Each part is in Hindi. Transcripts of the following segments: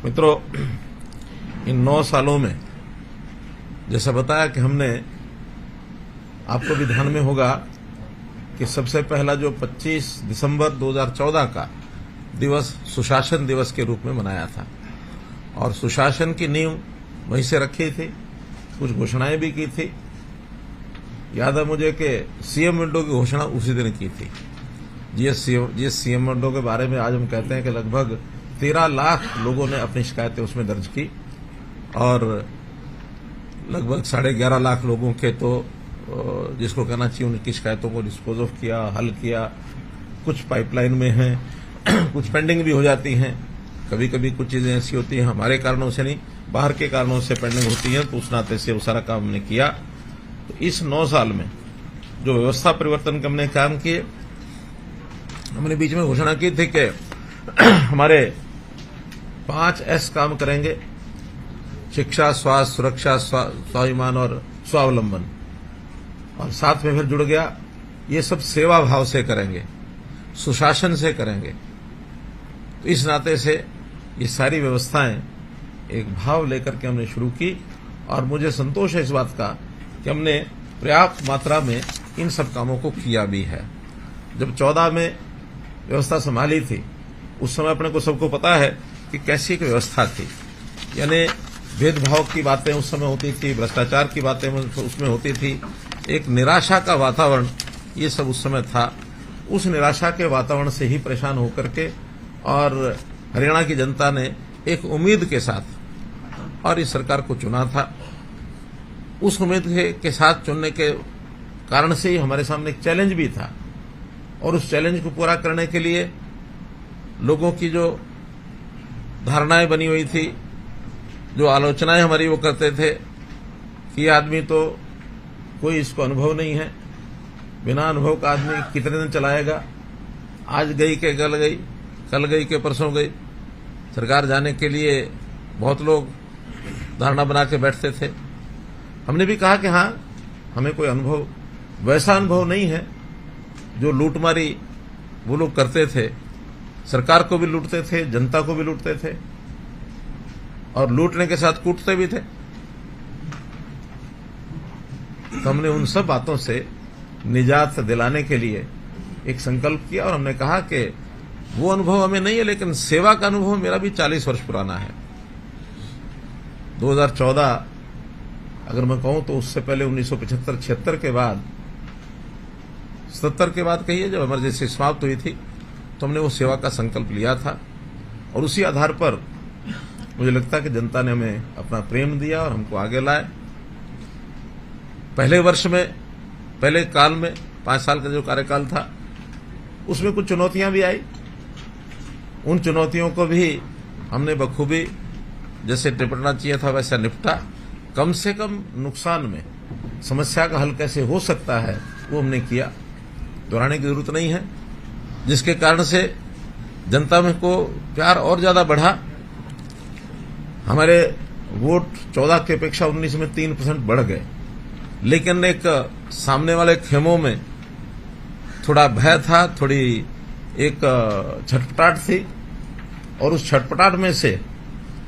मित्रों, इन 9 सालों में जैसा बताया कि हमने, आपको भी ध्यान में होगा कि सबसे पहला जो 25 दिसंबर 2014 का दिवस सुशासन दिवस के रूप में मनाया था और सुशासन की नींव वहीं से रखी थी, कुछ घोषणाएं भी की थी। याद है मुझे कि सीएम विंडो की घोषणा उसी जिस की थी। जिस सीएम विंडो के बारे में आज हम कहते हैं कि लगभग 13 लाख लोगों ने अपनी शिकायतें उसमें दर्ज की और लगभग 11.5 लाख लोगों के तो जिसको कहना चाहिए उनकी शिकायतों को डिस्पोज ऑफ किया, हल किया। कुछ पाइपलाइन में हैं, कुछ पेंडिंग भी हो जाती हैं। कभी कभी कुछ चीजें ऐसी होती हैं हमारे कारणों से नहीं, बाहर के कारणों से पेंडिंग होती हैं, तो उस नाते से वो सारा काम हमने किया। तो इस 9 साल में जो व्यवस्था परिवर्तन के हमने काम किए, हमने बीच में घोषणा की थी कि हमारे 5 S काम करेंगे: शिक्षा, स्वास्थ्य, सुरक्षा, स्वाभिमान और स्वावलंबन। और साथ में फिर जुड़ गया, ये सब सेवा भाव से करेंगे, सुशासन से करेंगे। तो इस नाते से ये सारी व्यवस्थाएं एक भाव लेकर के हमने शुरू की और मुझे संतोष है इस बात का कि हमने पर्याप्त मात्रा में इन सब कामों को किया भी है। जब 14 में व्यवस्था संभाली थी, उस समय अपने को सबको पता है कि कैसी एक व्यवस्था थी। यानी भेदभाव की बातें उस समय होती थी, भ्रष्टाचार की बातें उसमें होती थी, एक निराशा का वातावरण ये सब उस समय था। उस निराशा के वातावरण से ही परेशान होकर के और हरियाणा की जनता ने एक उम्मीद के साथ और इस सरकार को चुना था। उस उम्मीद के साथ चुनने के कारण से ही हमारे सामने एक चैलेंज भी था और उस चैलेंज को पूरा करने के लिए लोगों की जो धारणाएं बनी हुई थी, जो आलोचनाएं हमारी वो करते थे कि ये आदमी तो कोई इसको अनुभव नहीं है, बिना अनुभव का आदमी कितने दिन चलाएगा, आज गई के कल गई, कल गई के परसों गई। सरकार जाने के लिए बहुत लोग धारणा बना के बैठते थे। हमने भी कहा कि हाँ, हमें कोई अनुभव, वैसा अनुभव नहीं है जो लूटमारी वो लोग करते थे। सरकार को भी लूटते थे, जनता को भी लूटते थे और लूटने के साथ कूटते भी थे। तो हमने उन सब बातों से निजात दिलाने के लिए एक संकल्प किया और हमने कहा कि वो अनुभव हमें नहीं है, लेकिन सेवा का अनुभव मेरा भी 40 वर्ष पुराना है। 2014 अगर मैं कहूं तो उससे पहले 1975-76 के बाद, 77 के बाद कहिए, जब इमरजेंसी समाप्त हुई थी, तो हमने वो सेवा का संकल्प लिया था और उसी आधार पर मुझे लगता है कि जनता ने हमें अपना प्रेम दिया और हमको आगे लाए। पहले वर्ष में, पहले काल में 5 साल का जो कार्यकाल था, उसमें कुछ चुनौतियां भी आई। उन चुनौतियों को भी हमने बखूबी जैसे निपटना चाहिए था वैसा निपटा। कम से कम नुकसान में समस्या का हल कैसे हो सकता है वो हमने किया, दोहराने की जरूरत नहीं है। जिसके कारण से जनता में को प्यार और ज्यादा बढ़ा। हमारे वोट 14 की अपेक्षा 19 में 3% बढ़ गए, लेकिन एक सामने वाले खेमों में थोड़ा भय था, थोड़ी एक छटपटाहट थी और उस छटपटाहट में से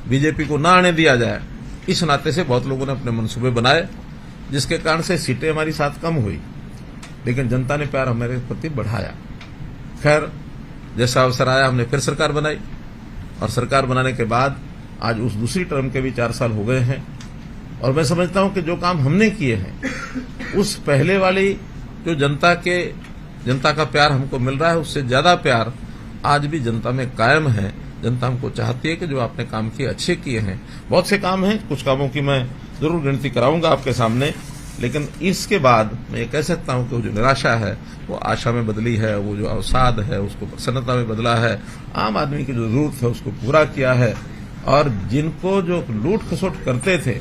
बीजेपी को ना आने दिया जाए, इस नाते से बहुत लोगों ने अपने मंसूबे बनाए, जिसके कारण से सीटें हमारी साथ कम हुई, लेकिन जनता ने प्यार हमारे प्रति बढ़ाया। खैर, जैसा अवसर आया हमने फिर सरकार बनाई और सरकार बनाने के बाद आज उस दूसरी टर्म के भी 4 साल हो गए हैं और मैं समझता हूं कि जो काम हमने किए हैं उस पहले वाली जो जनता का प्यार हमको मिल रहा है, उससे ज्यादा प्यार आज भी जनता में कायम है। जनता हमको चाहती है कि जो आपने काम किए अच्छे किए हैं। बहुत से काम हैं, कुछ कामों की मैं जरूर गिनती कराऊंगा आपके सामने, लेकिन इसके बाद मैं ये कह सकता हूं कि वो जो निराशा है वो आशा में बदली है, वो जो अवसाद है उसको प्रसन्नता में बदला है, आम आदमी की जो जरूरत है उसको पूरा किया है और जिनको जो लूट खसोट करते थे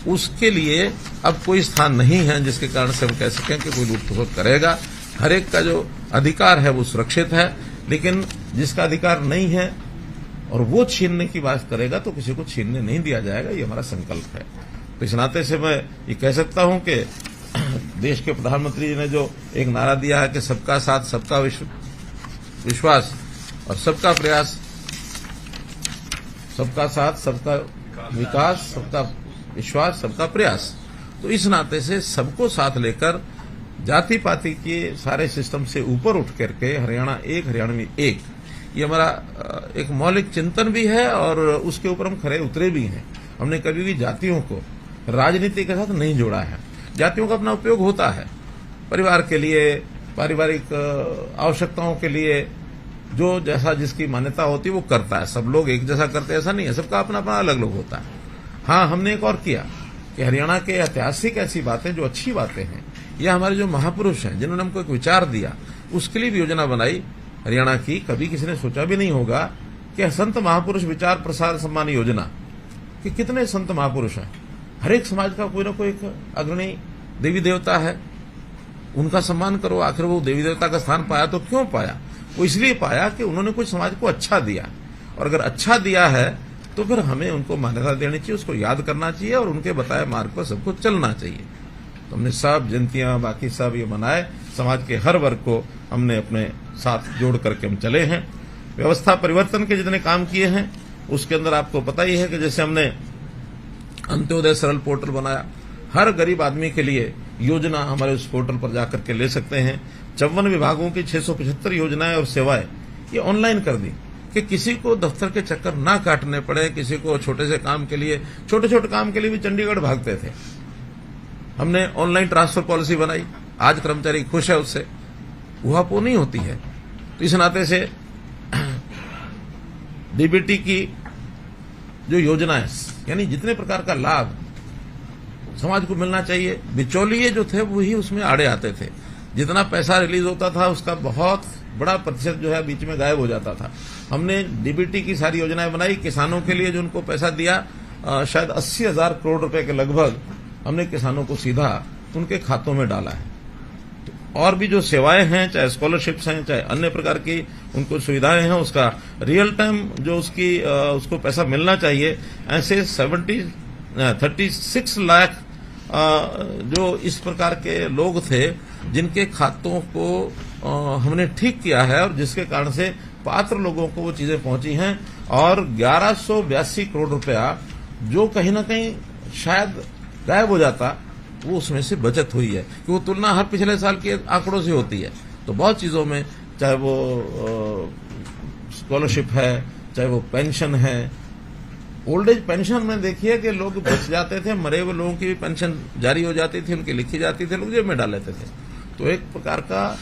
उसके लिए अब कोई स्थान नहीं है जिसके कारण से हम कह सकें कि कोई लूट खसोट करेगा। हर एक का जो अधिकार है वो सुरक्षित है, लेकिन जिसका अधिकार नहीं है और वो छीनने की बात करेगा तो किसी को छीनने नहीं दिया जाएगा, ये हमारा संकल्प है। तो इस नाते से मैं ये कह सकता हूं कि देश के प्रधानमंत्री जी ने जो एक नारा दिया है कि सबका साथ, सबका विश्वास और सबका प्रयास, सबका साथ, सबका विकास, सबका विश्वास, सबका प्रयास। तो इस नाते से सबको साथ लेकर जाति पाति के सारे सिस्टम से ऊपर उठ करके हरियाणा एक, हरियाणवी एक, ये हमारा एक मौलिक चिंतन भी है और उसके ऊपर हम खरे उतरे भी हैं। हमने कभी भी जातियों को राजनीति के साथ नहीं जोड़ा है। जातियों का अपना उपयोग होता है परिवार के लिए, पारिवारिक आवश्यकताओं के लिए, जो जैसा जिसकी मान्यता होती है वो करता है। सब लोग एक जैसा करते ऐसा नहीं है, सबका अपना अपना अलग अलग होता है। हाँ, हमने एक और किया कि हरियाणा के ऐतिहासिक ऐसी बातें जो अच्छी बातें हैं, या हमारे जो महापुरुष हैं जिन्होंने हमको एक विचार दिया, उसके लिए भी योजना बनाई हरियाणा की। कभी किसी ने सोचा भी नहीं होगा कि संत महापुरुष विचार प्रसार सम्मान योजना, कि कितने संत महापुरुष हैं। हर एक समाज का कोई ना कोई एक अग्रणी देवी देवता है, उनका सम्मान करो। आखिर वो देवी देवता का स्थान पाया तो क्यों पाया? वो इसलिए पाया कि उन्होंने कुछ समाज को अच्छा दिया, और अगर अच्छा दिया है तो फिर हमें उनको मान्यता देनी चाहिए, उसको याद करना चाहिए और उनके बताए मार्ग पर सबको चलना चाहिए। तो हमने सब जयंतियां, बाकी सब ये मनाए, समाज के हर वर्ग को हमने अपने साथ जोड़ करके हम चले हैं। व्यवस्था परिवर्तन के जितने काम किए हैं उसके अंदर आपको पता ही है कि जैसे हमने अंत्योदय सरल पोर्टल बनाया, हर गरीब आदमी के लिए योजना हमारे उस पोर्टल पर जाकर के ले सकते हैं। 54 विभागों की 675 योजनाएं और सेवाएं ये ऑनलाइन कर दी कि किसी को दफ्तर के चक्कर ना काटने पड़े। किसी को छोटे से काम के लिए, छोटे छोटे काम के लिए भी चंडीगढ़ भागते थे। हमने ऑनलाइन ट्रांसफर पॉलिसी बनाई, आज कर्मचारी खुश है उससे, उहापोह नहीं होती है। तो इस नाते से डीबीटी की जो योजनाएं, यानी जितने प्रकार का लाभ समाज को मिलना चाहिए, बिचौलिए जो थे वही उसमें आड़े आते थे। जितना पैसा रिलीज होता था उसका बहुत बड़ा प्रतिशत जो है बीच में गायब हो जाता था। हमने डीबीटी की सारी योजनाएं बनाई। किसानों के लिए जो उनको पैसा दिया, शायद 80,000 करोड़ रुपए के लगभग हमने किसानों को सीधा उनके खातों में डाला है। तो और भी जो सेवाएं हैं, चाहे स्कॉलरशिप्स हैं, चाहे अन्य प्रकार की उनको सुविधाएं हैं, उसका रियल टाइम जो उसको पैसा मिलना चाहिए, ऐसे 36 लाख जो इस प्रकार के लोग थे जिनके खातों को हमने ठीक किया है, और जिसके कारण से पात्र लोगों को वो चीजें पहुंची हैं। और 1182 करोड़ रुपया जो कहीं ना कहीं शायद गायब हो जाता, वो उसमें से बचत हुई है। कि वो तुलना हर पिछले साल के आंकड़ों से होती है। तो बहुत चीजों में, चाहे वो स्कॉलरशिप है, चाहे वो पेंशन है, ओल्ड एज पेंशन में देखिए कि लोग बच जाते थे, मरे हुए लोगों की भी पेंशन जारी हो जाती थी, उनकी लिखी जाती थी, लोग जेब में डाल लेते थे। तो एक प्रकार का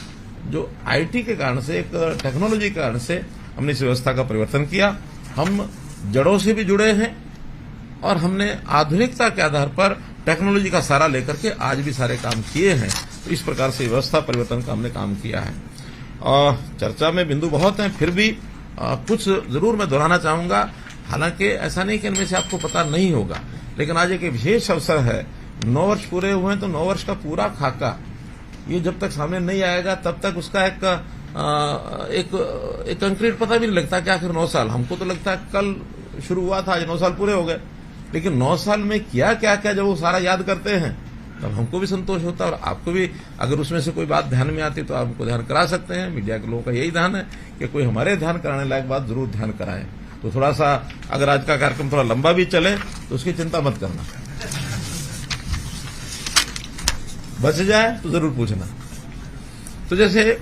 जो आईटी के कारण से, एक टेक्नोलॉजी के कारण से हमने इस व्यवस्था का परिवर्तन किया। हम जड़ों से भी जुड़े हैं और हमने आधुनिकता के आधार पर टेक्नोलॉजी का सहारा लेकर के आज भी सारे काम किए हैं। तो इस प्रकार से व्यवस्था परिवर्तन का हमने काम किया है। और चर्चा में बिंदु बहुत हैं, फिर भी कुछ जरूर मैं दोहराना चाहूंगा। हालांकि ऐसा नहीं कि इनमें से आपको पता नहीं होगा, लेकिन आज एक विशेष अवसर है। 9 वर्ष पूरे हुए हैं, तो 9 वर्ष का पूरा खाका ये जब तक सामने नहीं आएगा तब तक उसका एक कंक्रीट पता भी नहीं लगता कि आखिर 9 साल। हमको तो लगता है कल शुरू हुआ था, आज 9 साल पूरे हो गए। लेकिन 9 साल में क्या क्या क्या जब वो सारा याद करते हैं तब हमको भी संतोष होता है, और आपको भी अगर उसमें से कोई बात ध्यान में आती तो आप हमको ध्यान करा सकते हैं। मीडिया के लोगों का यही ध्यान है कि कोई हमारे ध्यान कराने लायक बात जरूर ध्यान कराएं। तो थोड़ा सा अगर आज का कार्यक्रम थोड़ा लंबा भी चले तो उसकी चिंता मत करना, बच जाए तो जरूर पूछना। तो जैसे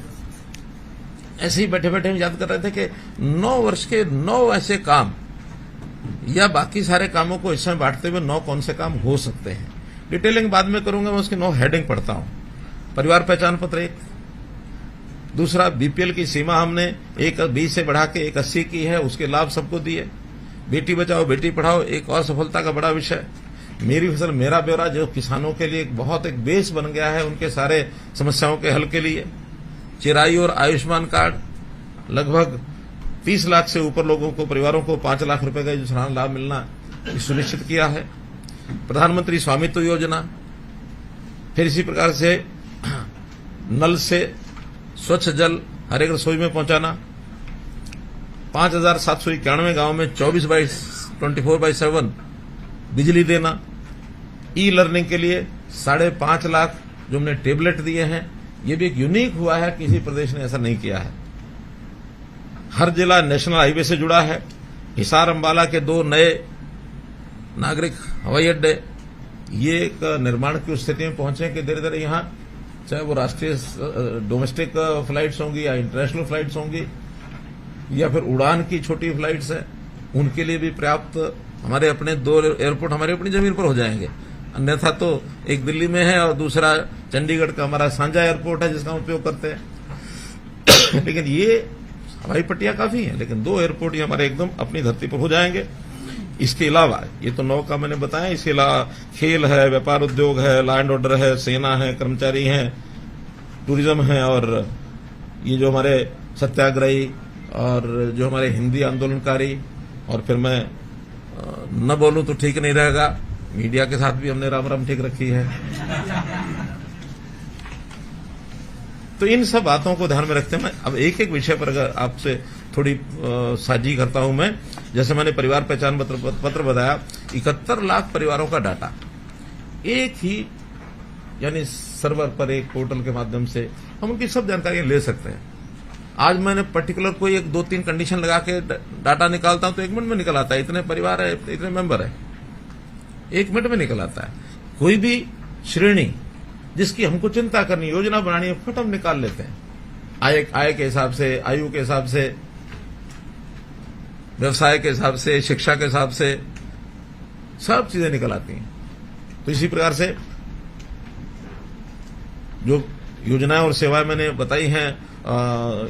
ऐसे ही बैठे बैठे हम याद कर रहे थे कि 9 वर्ष के 9 ऐसे काम, या बाकी सारे कामों को इसमें बांटते हुए 9 कौन से काम हो सकते हैं। डिटेलिंग बाद में करूंगा, मैं उसके 9 हेडिंग पढ़ता हूं। परिवार पहचान पत्र 1, दूसरा बीपीएल की सीमा हमने 120 से बढ़ा के 180 की है, उसके लाभ सबको दिए। बेटी बचाओ बेटी पढ़ाओ एक और सफलता का बड़ा विषय। मेरी फसल मेरा ब्यौरा जो किसानों के लिए बहुत एक बेस बन गया है उनके सारे समस्याओं के हल के लिए। चिराई और आयुष्मान कार्ड, लगभग 30 लाख से ऊपर लोगों को, परिवारों को 5 लाख रुपए का जो सालाना लाभ मिलना सुनिश्चित किया है। प्रधानमंत्री स्वामित्व योजना, फिर इसी प्रकार से नल से स्वच्छ जल हर एक रसोई में पहुंचाना। 5,791 गांव में 24/7 बिजली देना। ई लर्निंग के लिए 5.5 लाख जो हमने टेबलेट दिए हैं, ये भी एक यूनिक हुआ है, किसी प्रदेश ने ऐसा नहीं किया है। हर जिला नेशनल हाईवे से जुड़ा है। हिसार अंबाला के 2 नए नागरिक हवाई अड्डे, ये एक निर्माण की स्थिति में पहुंचे कि धीरे धीरे यहाँ चाहे वो राष्ट्रीय डोमेस्टिक फ्लाइट्स होंगी या इंटरनेशनल फ्लाइट्स होंगी या फिर उड़ान की छोटी फ्लाइट्स है, उनके लिए भी पर्याप्त हमारे अपने 2 एयरपोर्ट हमारी अपनी जमीन पर हो जाएंगे। अन्यथा तो एक दिल्ली में है और दूसरा चंडीगढ़ का हमारा सांझा एयरपोर्ट है जिसका हम उपयोग करते हैं। लेकिन ये हवाई पट्टियां काफी हैं, लेकिन 2 एयरपोर्ट ये हमारे एकदम अपनी धरती पर हो जाएंगे। इसके अलावा ये तो 9 का मैंने बताया, इसके अलावा खेल है, व्यापार उद्योग है, लॉ एंड ऑर्डर है, सेना है, कर्मचारी हैं, टूरिज्म है, और ये जो हमारे सत्याग्रही और जो हमारे हिंदी आंदोलनकारी, और फिर मैं न बोलूं तो ठीक नहीं रहेगा, मीडिया के साथ भी हमने राम राम ठीक रखी है। तो इन सब बातों को ध्यान में रखते हैं अब एक एक विषय पर अगर आपसे थोड़ी साझी करता हूं मैं। जैसे मैंने परिवार पहचान पत्र बताया, 71 लाख परिवारों का डाटा एक ही यानी सर्वर पर एक पोर्टल के माध्यम से हम उनकी सब जानकारियां ले सकते हैं। आज मैंने पर्टिकुलर कोई 2-3 कंडीशन लगा के डाटा निकालता हूं तो 1 मिनट में निकल आता है, इतने परिवार है, इतने मेंबर है, 1 मिनट में निकल आता है। कोई भी श्रेणी जिसकी हमको चिंता करनी, योजना बनानी है, फट हम निकाल लेते हैं। आय के हिसाब से, आयु के हिसाब से, व्यवसाय के हिसाब से, शिक्षा के हिसाब से सब चीजें निकल आती हैं। तो इसी प्रकार से जो योजनाएं और सेवाएं मैंने बताई हैं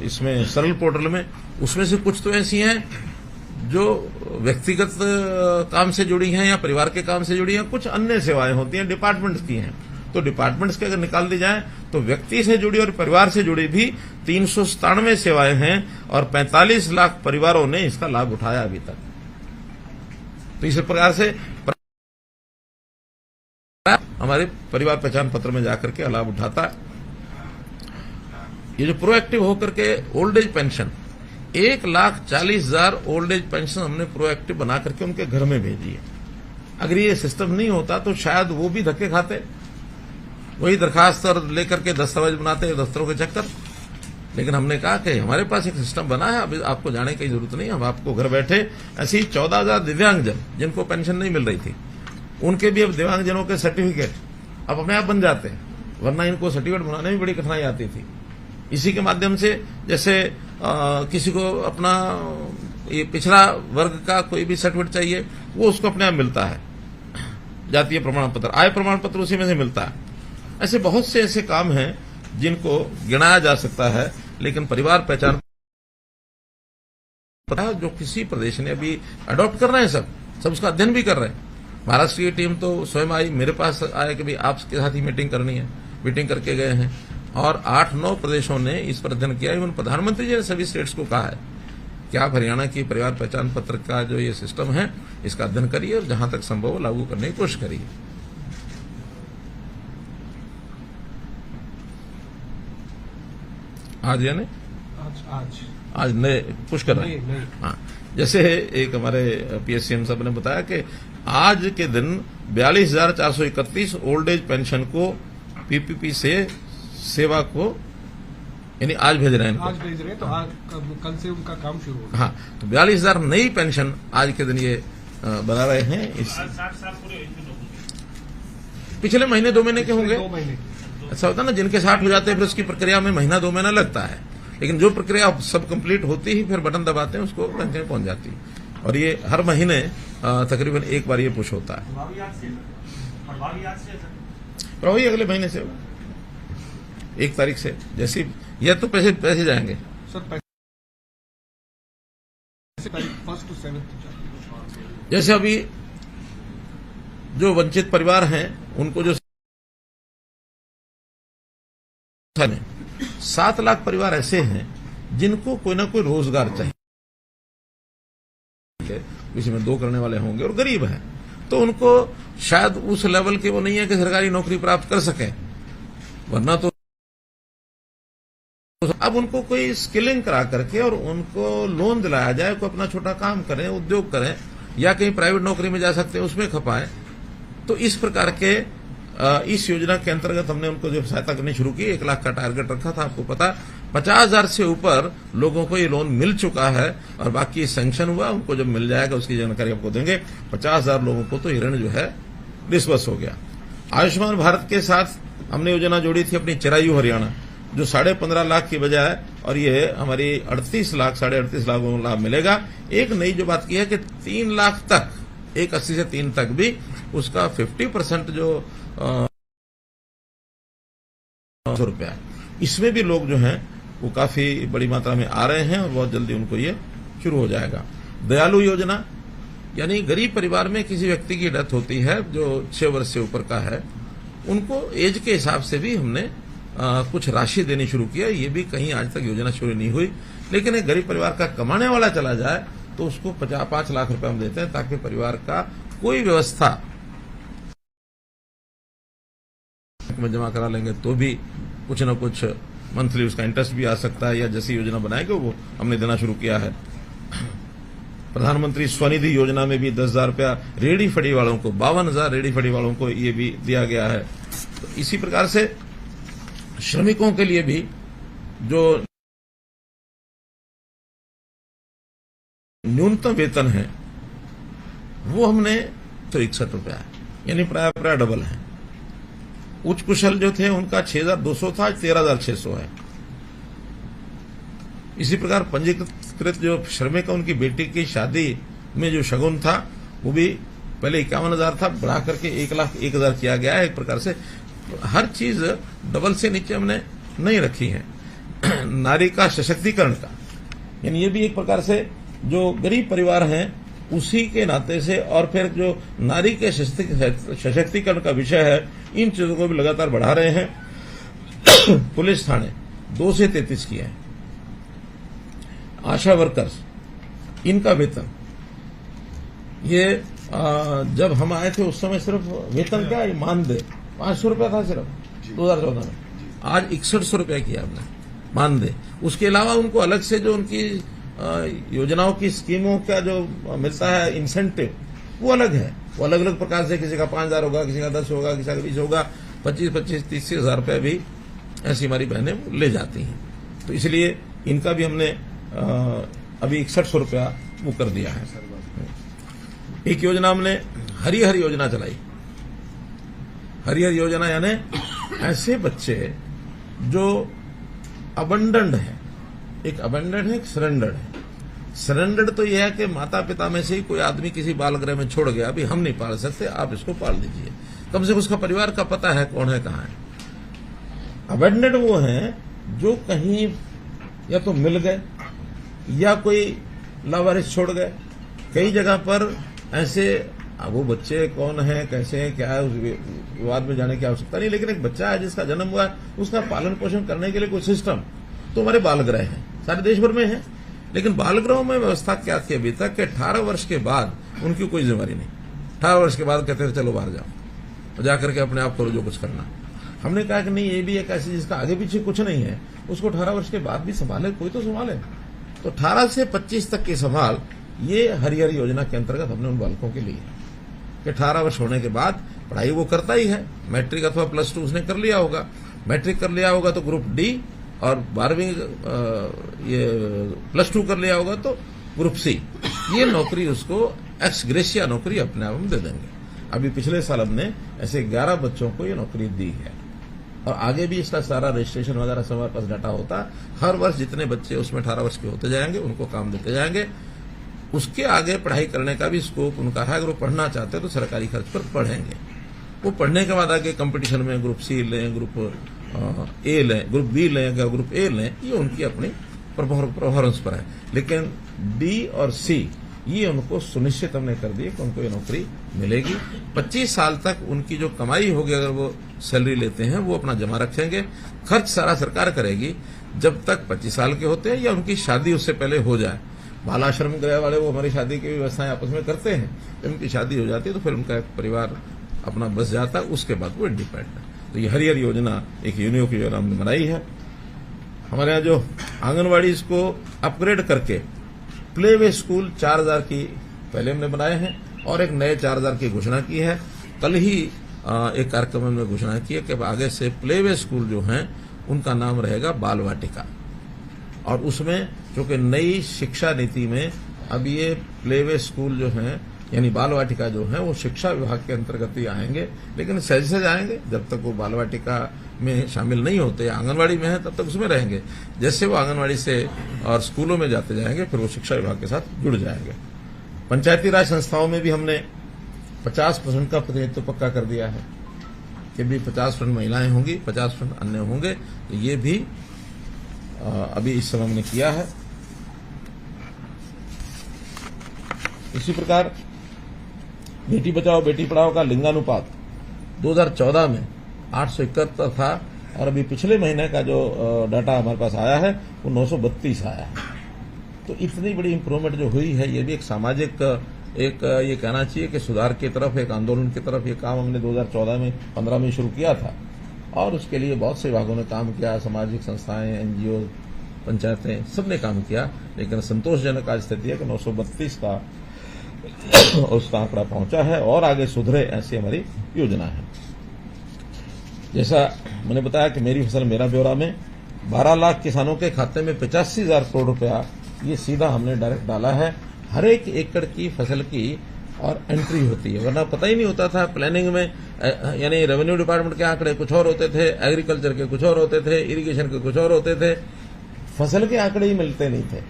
इसमें सरल पोर्टल में, उसमें से कुछ तो ऐसी हैं जो व्यक्तिगत काम से जुड़ी हैं या परिवार के काम से जुड़ी हैं, कुछ अन्य सेवाएं होती हैं डिपार्टमेंट्स की हैं। तो डिपार्टमेंट्स के अगर निकाल दी जाए तो व्यक्ति से जुड़ी और परिवार से जुड़ी भी 397 सेवाएं हैं और 45 लाख परिवारों ने इसका लाभ उठाया अभी तक। तो इस प्रकार से हमारे परिवार पहचान पत्र में जाकर के लाभ उठाता है। ये जो प्रोएक्टिव होकर के old age pension 1,40,000 old age pension हमने प्रोएक्टिव बना करके उनके घर में भेजी है। अगर ये सिस्टम नहीं होता तो शायद वो भी धक्के खाते, वही दरखास्त और लेकर के दस्तावेज बनाते दफ्तरों के चक्कर। लेकिन हमने कहा कि हमारे पास एक सिस्टम बना है, अब आपको जाने की जरूरत नहीं, हम आपको घर बैठे ऐसी 14,000 दिव्यांगजन जिनको पेंशन नहीं मिल रही थी, उनके भी अब दिव्यांगजनों के सर्टिफिकेट अब अपने आप बन जाते हैं, वरना इनको सर्टिफिकेट बनाने में बड़ी कठिनाई आती थी। इसी के माध्यम से जैसे किसी को अपना ये पिछड़ा वर्ग का कोई भी सर्टिफिकेट चाहिए, वो उसको अपने आप मिलता है, जातीय प्रमाण पत्र, आय प्रमाण पत्र उसी में से मिलता है। ऐसे बहुत से ऐसे काम हैं जिनको गिनाया जा सकता है, लेकिन परिवार पहचान पत्र जो किसी प्रदेश ने अभी अडॉप्ट कर रहे हैं, सब उसका अध्ययन भी कर रहे हैं। महाराष्ट्र की टीम तो स्वयं आई, मेरे पास आया कि भाई आपके साथ ही मीटिंग करनी है, मीटिंग करके गए हैं और 8-9 प्रदेशों ने इस पर अध्ययन किया। इवन प्रधानमंत्री जी ने सभी स्टेट्स को कहा है कि आप हरियाणा की परिवार पहचान पत्र का जो ये सिस्टम है इसका अध्ययन करिए और जहां तक संभव हो लागू करने की कोशिश करिए। आज यानी आज नए पुश कर रहे हैं। हाँ, जैसे एक हमारे पीएससीएम साहब ने बताया कि आज के दिन 42,431 ओल्ड एज पेंशन को पीपीपी से सेवा को यानी आज भेज रहे हैं, आज भेज रहे हैं, तो कल से उनका काम शुरू होगा। हाँ, तो 42,000 नई पेंशन आज के दिन ये बना रहे हैं। इस पिछले महीने 2 महीने के होंगे, 2 महीने। ऐसा होता है ना, जिनके 60 हो जाते हैं फिर उसकी प्रक्रिया में महीना 2 महीना लगता है, लेकिन जो प्रक्रिया सब कंप्लीट होती ही फिर बटन दबाते हैं उसको पेंशन पहुंच जाती है। और ये हर महीने तकरीबन एक बार ये पुश होता है। प्रभावी अगले महीने से 1 तारीख से, जैसे यह तो पैसे जाएंगे सर, फर्स्ट टू 7th। जैसे अभी जो वंचित परिवार हैं उनको जो 7 लाख परिवार ऐसे हैं जिनको कोई ना कोई रोजगार चाहिए, किसी में 2 करने वाले होंगे और गरीब हैं, तो उनको शायद उस लेवल के वो नहीं है कि सरकारी नौकरी प्राप्त कर सकें, वरना तो अब उनको कोई स्किलिंग करा करके और उनको लोन दिलाया जाए, कोई अपना छोटा काम करें, उद्योग करें या कहीं प्राइवेट नौकरी में जा सकते हैं उसमें खपाएं। तो इस प्रकार के इस योजना के अंतर्गत हमने उनको जो सहायता करनी शुरू की, 1 लाख का टारगेट रखा था, आपको पता 50,000 से ऊपर लोगों को ये लोन मिल चुका है और बाकी सैंक्शन हुआ, उनको जब मिल जाएगा उसकी जानकारी आपको देंगे। 50,000 लोगों को तो ये ऋण जो है डिस्बर्स हो गया। आयुष्मान भारत के साथ हमने योजना जोड़ी थी अपनी चिरायु हरियाणा, जो 15.5 लाख की बजाय, और ये हमारी 38 लाख 38.5 लाख को लाभ मिलेगा। एक नई जो बात की है कि 3 लाख तक, 1.80 से 3 तक भी उसका 50% जो ₹100, इसमें भी लोग जो हैं वो काफी बड़ी मात्रा में आ रहे हैं और बहुत जल्दी उनको ये शुरू हो जाएगा। दयालु योजना, यानी गरीब परिवार में किसी व्यक्ति की डेथ होती है जो 6 वर्ष से ऊपर का है, उनको एज के हिसाब से भी हमने कुछ राशि देनी शुरू किया। ये भी कहीं आज तक योजना शुरू नहीं हुई, लेकिन एक गरीब परिवार का कमाने वाला चला जाए तो उसको 5 लाख रुपए हम देते हैं, ताकि परिवार का कोई व्यवस्था में जमा करा लेंगे तो भी कुछ न कुछ मंथली उसका इंटरेस्ट भी आ सकता है, या जैसी योजना बनाएंगे वो हमने देना शुरू किया है। प्रधानमंत्री स्वनिधि योजना में भी 10,000 रुपया रेडी फड़ी वालों को, 52,000 रेडी फड़ी वालों को ये भी दिया गया है। तो इसी प्रकार से श्रमिकों के लिए भी जो न्यूनतम वेतन है वो हमने 61 रुपया है, यानी प्राय डबल है। उच्च कुशल जो थे उनका 6,200 था, 13,600 है। इसी प्रकार पंजीकृत जो श्रमिक, उनकी बेटी की शादी में जो शगुन था वो भी पहले 51,000 था, बढ़ा करके 1,01,000 किया गया है। एक प्रकार से हर चीज डबल से नीचे हमने नहीं रखी है। नारी का सशक्तिकरण का, यानी ये भी एक प्रकार से जो गरीब परिवार हैं उसी के नाते से, और फिर जो नारी के सशक्तिकरण का विषय है, इन चीजों को भी लगातार बढ़ा रहे हैं। पुलिस थाने 2 से 33 किए हैं। आशा वर्कर्स, इनका वेतन, ये जब हम आए थे उस समय सिर्फ वेतन क्या, मानदेय 500 रुपया था सिर्फ 2014 में, आज 6100 रुपया किया हमने मानदेय। उसके अलावा उनको अलग से जो उनकी योजनाओं की स्कीमों का जो मिलता है इंसेंटिव, वो अलग है। वो अलग अलग प्रकार से, किसी का 5,000 होगा, किसी का 10 होगा, किसी का 20 होगा, 25-25, 30,000 रुपये भी ऐसी हमारी बहनें ले जाती हैं। तो इसलिए इनका भी हमने अभी 6100 रुपया वो कर दिया है। एक योजना हमने हरिहर योजना चलाई। हरिहर योजना यानी ऐसे बच्चे जो अबंडन्ड है, एक अबंडन्ड है, एक सरेंडर्ड है। सरेंडर्ड तो यह है कि माता पिता में से ही कोई आदमी किसी बाल गृह में छोड़ गया, अभी हम नहीं पाल सकते, आप इसको पाल दीजिए, कम से कम उसका परिवार का पता है कौन है कहां है। अबंडन्ड वो हैं जो कहीं या तो मिल गए या कोई लावारिस छोड़ गए। कई जगह पर ऐसे, अब वो बच्चे कौन है, कैसे हैं, क्या है, उस विवाद में जाने की आवश्यकता नहीं, लेकिन एक बच्चा है जिसका जन्म हुआ है, उसका पालन पोषण करने के लिए कोई सिस्टम तो हमारे बाल गृह है, सारे देश भर में है। लेकिन बाल गृहों में व्यवस्था क्या थी अभी तक कि 18 वर्ष के बाद उनकी कोई जिम्मेवारी नहीं। 18 वर्ष के बाद कहते थे चलो बाहर जाओ, और जाकर के अपने आप करो जो कुछ करना। हमने कहा कि नहीं, ये भी एक ऐसी जिसका आगे पीछे कुछ नहीं है, उसको 18 वर्ष के बाद भी संभाले, कोई तो संभाले। तो 18 से 25 तक की संभाल ये हरिहर योजना के अंतर्गत हमने उन बालकों के लिए कि 18 वर्ष होने के बाद पढ़ाई वो करता ही है, मैट्रिक अथवा +2 उसने कर लिया होगा, मैट्रिक कर लिया होगा तो ग्रुप डी, और 12वीं ये +2 कर लिया होगा तो ग्रुप सी। ये नौकरी उसको एक्स ग्रेशिया नौकरी अपने आप हम दे देंगे। अभी पिछले साल हमने ऐसे 11 बच्चों को ये नौकरी दी है, और आगे भी इसका सारा रजिस्ट्रेशन वगैरह सब हमारे पास डाटा होता है। हर वर्ष जितने बच्चे उसमें 18 वर्ष के होते जाएंगे उनको काम देते जाएंगे। उसके आगे पढ़ाई करने का भी स्कोप उनका है। अगर वो पढ़ना चाहते हैं तो सरकारी खर्च पर पढ़ेंगे। वो पढ़ने के बाद आगे कंपटीशन में ग्रुप सी लें, ग्रुप ए लें, ग्रुप बी लें, ग्रुप ए लें, ये उनकी अपनी परफॉर्मेंस पर है। लेकिन डी और सी ये उनको सुनिश्चित हमने कर दिए कि उनको ये नौकरी मिलेगी। 25 साल तक उनकी जो कमाई होगी, अगर वो सैलरी लेते हैं, वो अपना जमा रखेंगे। खर्च सारा सरकार करेगी जब तक 25 साल के होते हैं या उनकी शादी उससे पहले हो जाए। बाल आश्रम गृह वाले वो हमारी शादी की व्यवस्थाएं आपस में करते हैं। जब उनकी शादी हो जाती है तो फिर उनका परिवार अपना बस जाता है, उसके बाद वो इंडिपेंडेंट। तो ये हरिहर योजना एक यूनियो की योजना हमने बनाई है। हमारे यहाँ जो आंगनवाड़ी को अपग्रेड करके प्ले वे स्कूल 4,000 की पहले हमने बनाए हैं, और एक नए 4,000 की घोषणा की है। कल ही एक कार्यक्रम में घोषणा की है कि आगे से प्ले वे स्कूल जो हैं उनका नाम रहेगा बाल वाटिका। और उसमें चूंकि नई शिक्षा नीति में अब ये प्लेवे स्कूल जो हैं यानी बाल वाटिका जो है वो शिक्षा विभाग के अंतर्गत ही आएंगे, लेकिन सहज सहज आएंगे। जब तक वो बाल वाटिका में शामिल नहीं होते, आंगनवाड़ी में है तब तक उसमें रहेंगे। जैसे वो आंगनवाड़ी से और स्कूलों में जाते जाएंगे फिर वो शिक्षा विभाग के साथ जुड़ जाएंगे। पंचायती राज संस्थाओं में भी हमने 50% का प्रतिनिधित्व पक्का कर दिया है कि भी 50% महिलाएं होंगी, 50% अन्य होंगे। तो ये भी अभी इस समय हमने किया है। इसी प्रकार बेटी बचाओ बेटी पढ़ाओ का लिंगानुपात 2014 में 871 था और अभी पिछले महीने का जो डाटा हमारे पास आया है वो 932 आया है। तो इतनी बड़ी इंप्रूवमेंट जो हुई है, ये भी एक सामाजिक एक ये कहना चाहिए कि सुधार की तरफ, एक आंदोलन की तरफ ये काम हमने 2014 में 15 में शुरू किया था और उसके लिए बहुत से विभागों ने काम किया, सामाजिक संस्थाएं, एनजीओ, पंचायतें, सबने काम किया। लेकिन संतोषजनक आज स्थिति है कि 932 का उसका आंकड़ा पहुंचा है और आगे सुधरे ऐसी हमारी योजना है। जैसा मैंने बताया कि मेरी फसल मेरा ब्यौरा में 12 लाख किसानों के खाते में 85,000 करोड़ रुपया ये सीधा हमने डायरेक्ट डाला है हर एक एकड़ की फसल की, और एंट्री होती है, वरना पता ही नहीं होता था। प्लानिंग में यानी रेवेन्यू डिपार्टमेंट के आंकड़े कुछ और होते थे, एग्रीकल्चर के कुछ और होते थे, इरिगेशन के कुछ और होते थे, फसल के आंकड़े ही मिलते नहीं थे।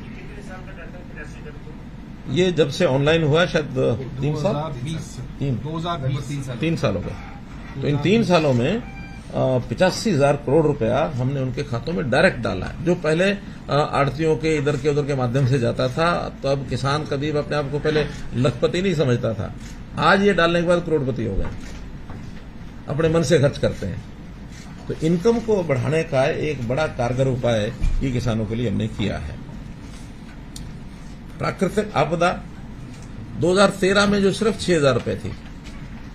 ये जब से ऑनलाइन हुआ शायद 3 साल हो गए। तो इन 3 सालों में 85,000 करोड़ रुपया हमने उनके खातों में डायरेक्ट डाला है। जो पहले आड़तियों के इधर के उधर के माध्यम से जाता था, तो अब किसान कभी अपने आप को पहले लखपति नहीं समझता था, आज ये डालने के बाद करोड़पति हो गए, अपने मन से खर्च करते हैं। तो इनकम को बढ़ाने का एक बड़ा कारगर उपाय ये किसानों के लिए हमने किया है। प्राकृतिक आपदा 2013 में जो सिर्फ 6,000 रुपए थी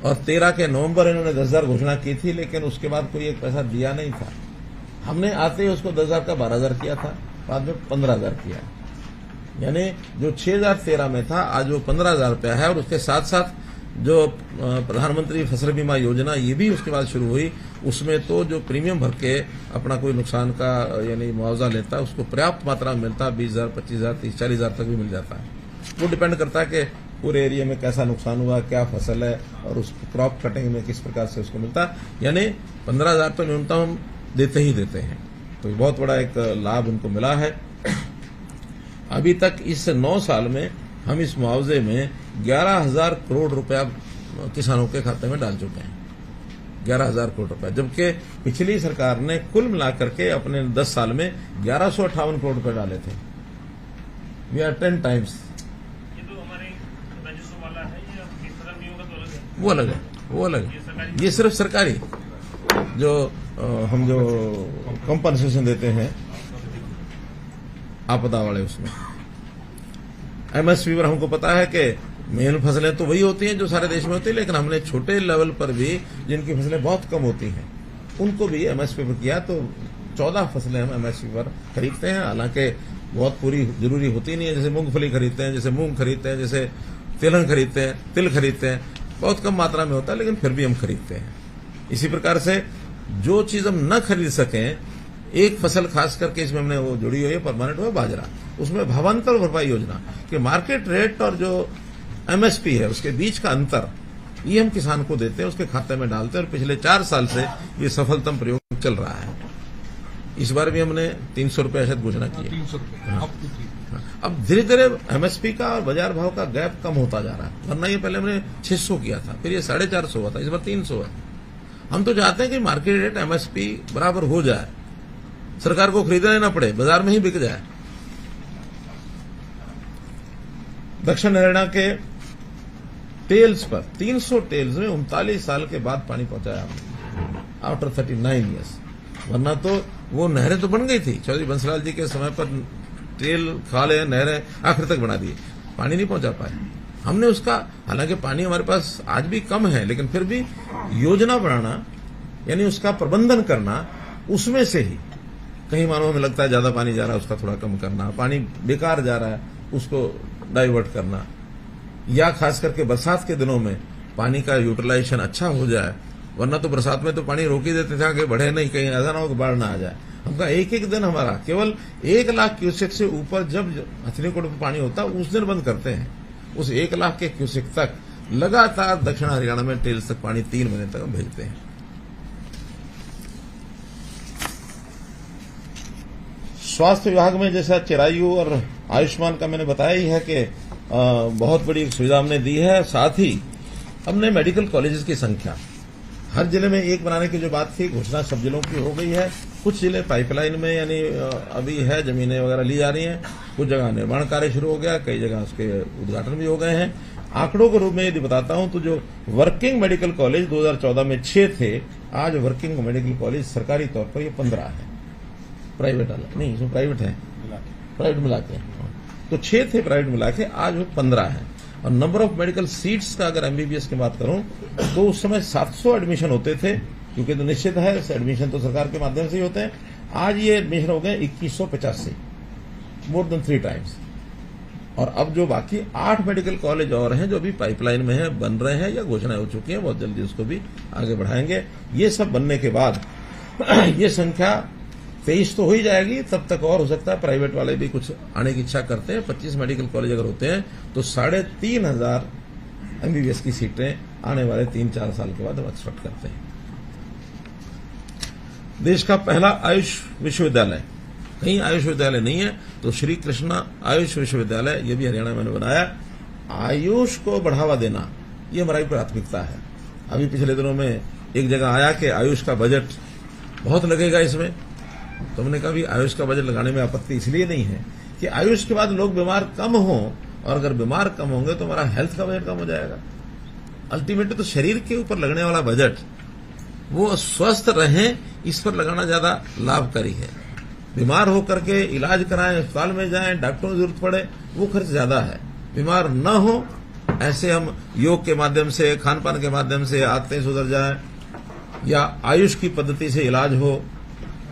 और 13 के नवंबर इन्होंने 10,000 घोषणा की थी, लेकिन उसके बाद कोई एक पैसा दिया नहीं था। हमने आते ही उसको 10,000 का 12,000 किया था, बाद में 15,000 किया। यानी जो 6,013 में था आज वो 15,000 रुपया है। और उसके साथ साथ जो प्रधानमंत्री फसल बीमा योजना ये भी उसके बाद शुरू हुई, उसमें तो जो प्रीमियम भर के अपना कोई नुकसान का यानी मुआवजा लेता है उसको पर्याप्त मात्रा में मिलता है, 20,000, 25,000, 30,000, 40,000 तक भी मिल जाता है। वो डिपेंड करता है कि पूरे एरिया में कैसा नुकसान हुआ, क्या फसल है और उस क्रॉप कटिंग में किस प्रकार से उसको मिलता है। यानी 15,000 तो न्यूनतम हम देते ही देते हैं। तो ये बहुत बड़ा एक लाभ उनको मिला है। अभी तक इस 9 साल में हम इस मुआवजे में 11,000 करोड़ रुपया किसानों के खाते में डाल चुके हैं, 11,000 करोड़ रुपया, जबकि पिछली सरकार ने कुल मिलाकर के अपने 10 साल में 1158 करोड़ रुपए डाले थे। We are 10 times. वो अलग है, वो अलग है। ये सिर्फ सरकारी जो हम जो कंपनसेशन देते हैं आपदा वाले, उसमें एमएसपी पर हमको पता है कि मेन फसलें तो वही होती हैं जो सारे देश में होती है, लेकिन हमने छोटे लेवल पर भी जिनकी फसलें बहुत कम होती हैं उनको भी एमएसपी पर किया। तो 14 फसलें हम एमएसपी पर खरीदते हैं। हालांकि बहुत पूरी जरूरी होती नहीं है, जैसे मूंगफली खरीदते हैं, जैसे मूंग खरीदते हैं, जैसे तिलहन खरीदते हैं, तिल खरीदते हैं, बहुत कम मात्रा में होता है, लेकिन फिर भी हम खरीदते हैं। इसी प्रकार से जो चीज हम न खरीद सकें, एक फसल खास करके इसमें हमने वो जुड़ी हुई है परमानेंट हुआ बाजरा, उसमें भावांतर भरपाई योजना कि मार्केट रेट और जो एमएसपी है उसके बीच का अंतर ये हम किसान को देते हैं, उसके खाते में डालते हैं। और पिछले 4 साल से ये सफलतम प्रयोग चल रहा है। इस बार भी हमने 300 रुपये शायद घोषणा की है। 300 रुपये अब धीरे धीरे एमएसपी का और बाजार भाव का गैप कम होता जा रहा है। वरना ये पहले हमने 600 किया था, फिर ये 450 हुआ था, इस बार 300 है। हम तो चाहते हैं कि मार्केट रेट एमएसपी बराबर हो जाए, सरकार को खरीदना ना पड़े, बाजार में ही बिक जाए। दक्षिण हरियाणा के टेल्स पर 300 टेल्स में 39 साल के बाद पानी पहुंचाया हमने, आफ्टर 39 ईयर्स। वरना तो वो नहरें तो बन गई थी, चौधरी बंसलाल जी के समय पर टेल खाले नहरें आखिर तक बना दिए, पानी नहीं पहुंचा पाए। हमने उसका, हालांकि पानी हमारे पास आज भी कम है, लेकिन फिर भी योजना बनाना यानी उसका प्रबंधन करना, उसमें से ही कहीं मानो हमें लगता है ज्यादा पानी जा रहा है उसका थोड़ा कम करना, पानी बेकार जा रहा है उसको डाइवर्ट करना, या खास करके बरसात के दिनों में पानी का यूटिलाइजेशन अच्छा हो जाए। वरना तो बरसात में तो पानी रोक ही देते थे, आगे बढ़े नहीं, कहीं ऐसा ना हो कि बाढ़ ना आ जाए। हम कहा एक दिन हमारा केवल 1 लाख क्यूसेक से ऊपर जब हथनीकुंड में पानी होता है उस दिन बंद करते हैं। उस 1 लाख के क्यूसेक तक लगातार दक्षिण हरियाणा में टेल्स तक पानी 3 महीने तक हम भेजते हैं। स्वास्थ्य विभाग में जैसा चिरायु और आयुष्मान का मैंने बताया ही है कि बहुत बड़ी सुविधा हमने दी है। साथ ही हमने मेडिकल कॉलेजेस की संख्या हर जिले में एक बनाने की जो बात थी, घोषणा सब जिलों की हो गई है। कुछ जिले पाइपलाइन में यानी अभी है, जमीनें वगैरह ली जा रही हैं, कुछ जगह निर्माण कार्य शुरू हो गया, कई जगह उसके उद्घाटन भी हो गए हैं। आंकड़ों के रूप में यदि बताता हूं तो जो वर्किंग मेडिकल कॉलेज 2014 में 6 थे, आज वर्किंग मेडिकल कॉलेज सरकारी तौर पर ये 15 है। प्राइवेट वाला नहीं, इसमें प्राइवेट है, प्राइवेट मिला के तो 6 थे प्राइवेट मिला के, आज वो 15 है। और नंबर ऑफ मेडिकल सीट्स का अगर एमबीबीएस की बात करूं तो उस समय 700 एडमिशन होते थे, क्योंकि तो निश्चित है एडमिशन तो सरकार के माध्यम से ही होते हैं। आज ये एडमिशन हो गए 2185, मोर देन 3 टाइम्स। और अब जो बाकी 8 मेडिकल कॉलेज और हैं जो अभी पाइपलाइन में है, बन रहे हैं या घोषणाएं हो चुकी हैं, बहुत जल्दी उसको भी आगे बढ़ाएंगे। ये सब बनने के बाद ये संख्या 23 तो हो ही जाएगी, तब तक और हो सकता है। प्राइवेट वाले भी कुछ आने की इच्छा करते हैं। 25 मेडिकल कॉलेज अगर होते हैं तो 3,500 एमबीबीएस की सीटें आने वाले 3-4 साल के बाद हम एक्सपेक्ट करते हैं। देश का पहला आयुष विश्वविद्यालय, कहीं आयुष विद्यालय नहीं है तो श्री कृष्णा आयुष विश्वविद्यालय, ये भी हरियाणा में मैंने बनाया। आयुष को बढ़ावा देना ये हमारी प्राथमिकता है। अभी पिछले दिनों में एक जगह आया कि आयुष का बजट बहुत लगेगा इसमें, तो हमने कहा भी आयुष का बजट लगाने में आपत्ति इसलिए नहीं है कि आयुष के बाद लोग बीमार कम हों, और अगर बीमार कम होंगे तो हमारा हेल्थ का बजट कम हो जाएगा। अल्टीमेटली तो शरीर के ऊपर लगने वाला बजट, वो स्वस्थ रहें इस पर लगाना ज्यादा लाभकारी है। बीमार होकर के इलाज कराएं, अस्पताल में जाएं, डॉक्टरों की जरूरत पड़े, वो खर्च ज्यादा है। बीमार न हो ऐसे हम योग के माध्यम से, खान पान के माध्यम से आदतें सुधर जाएं, या आयुष की पद्धति से इलाज हो,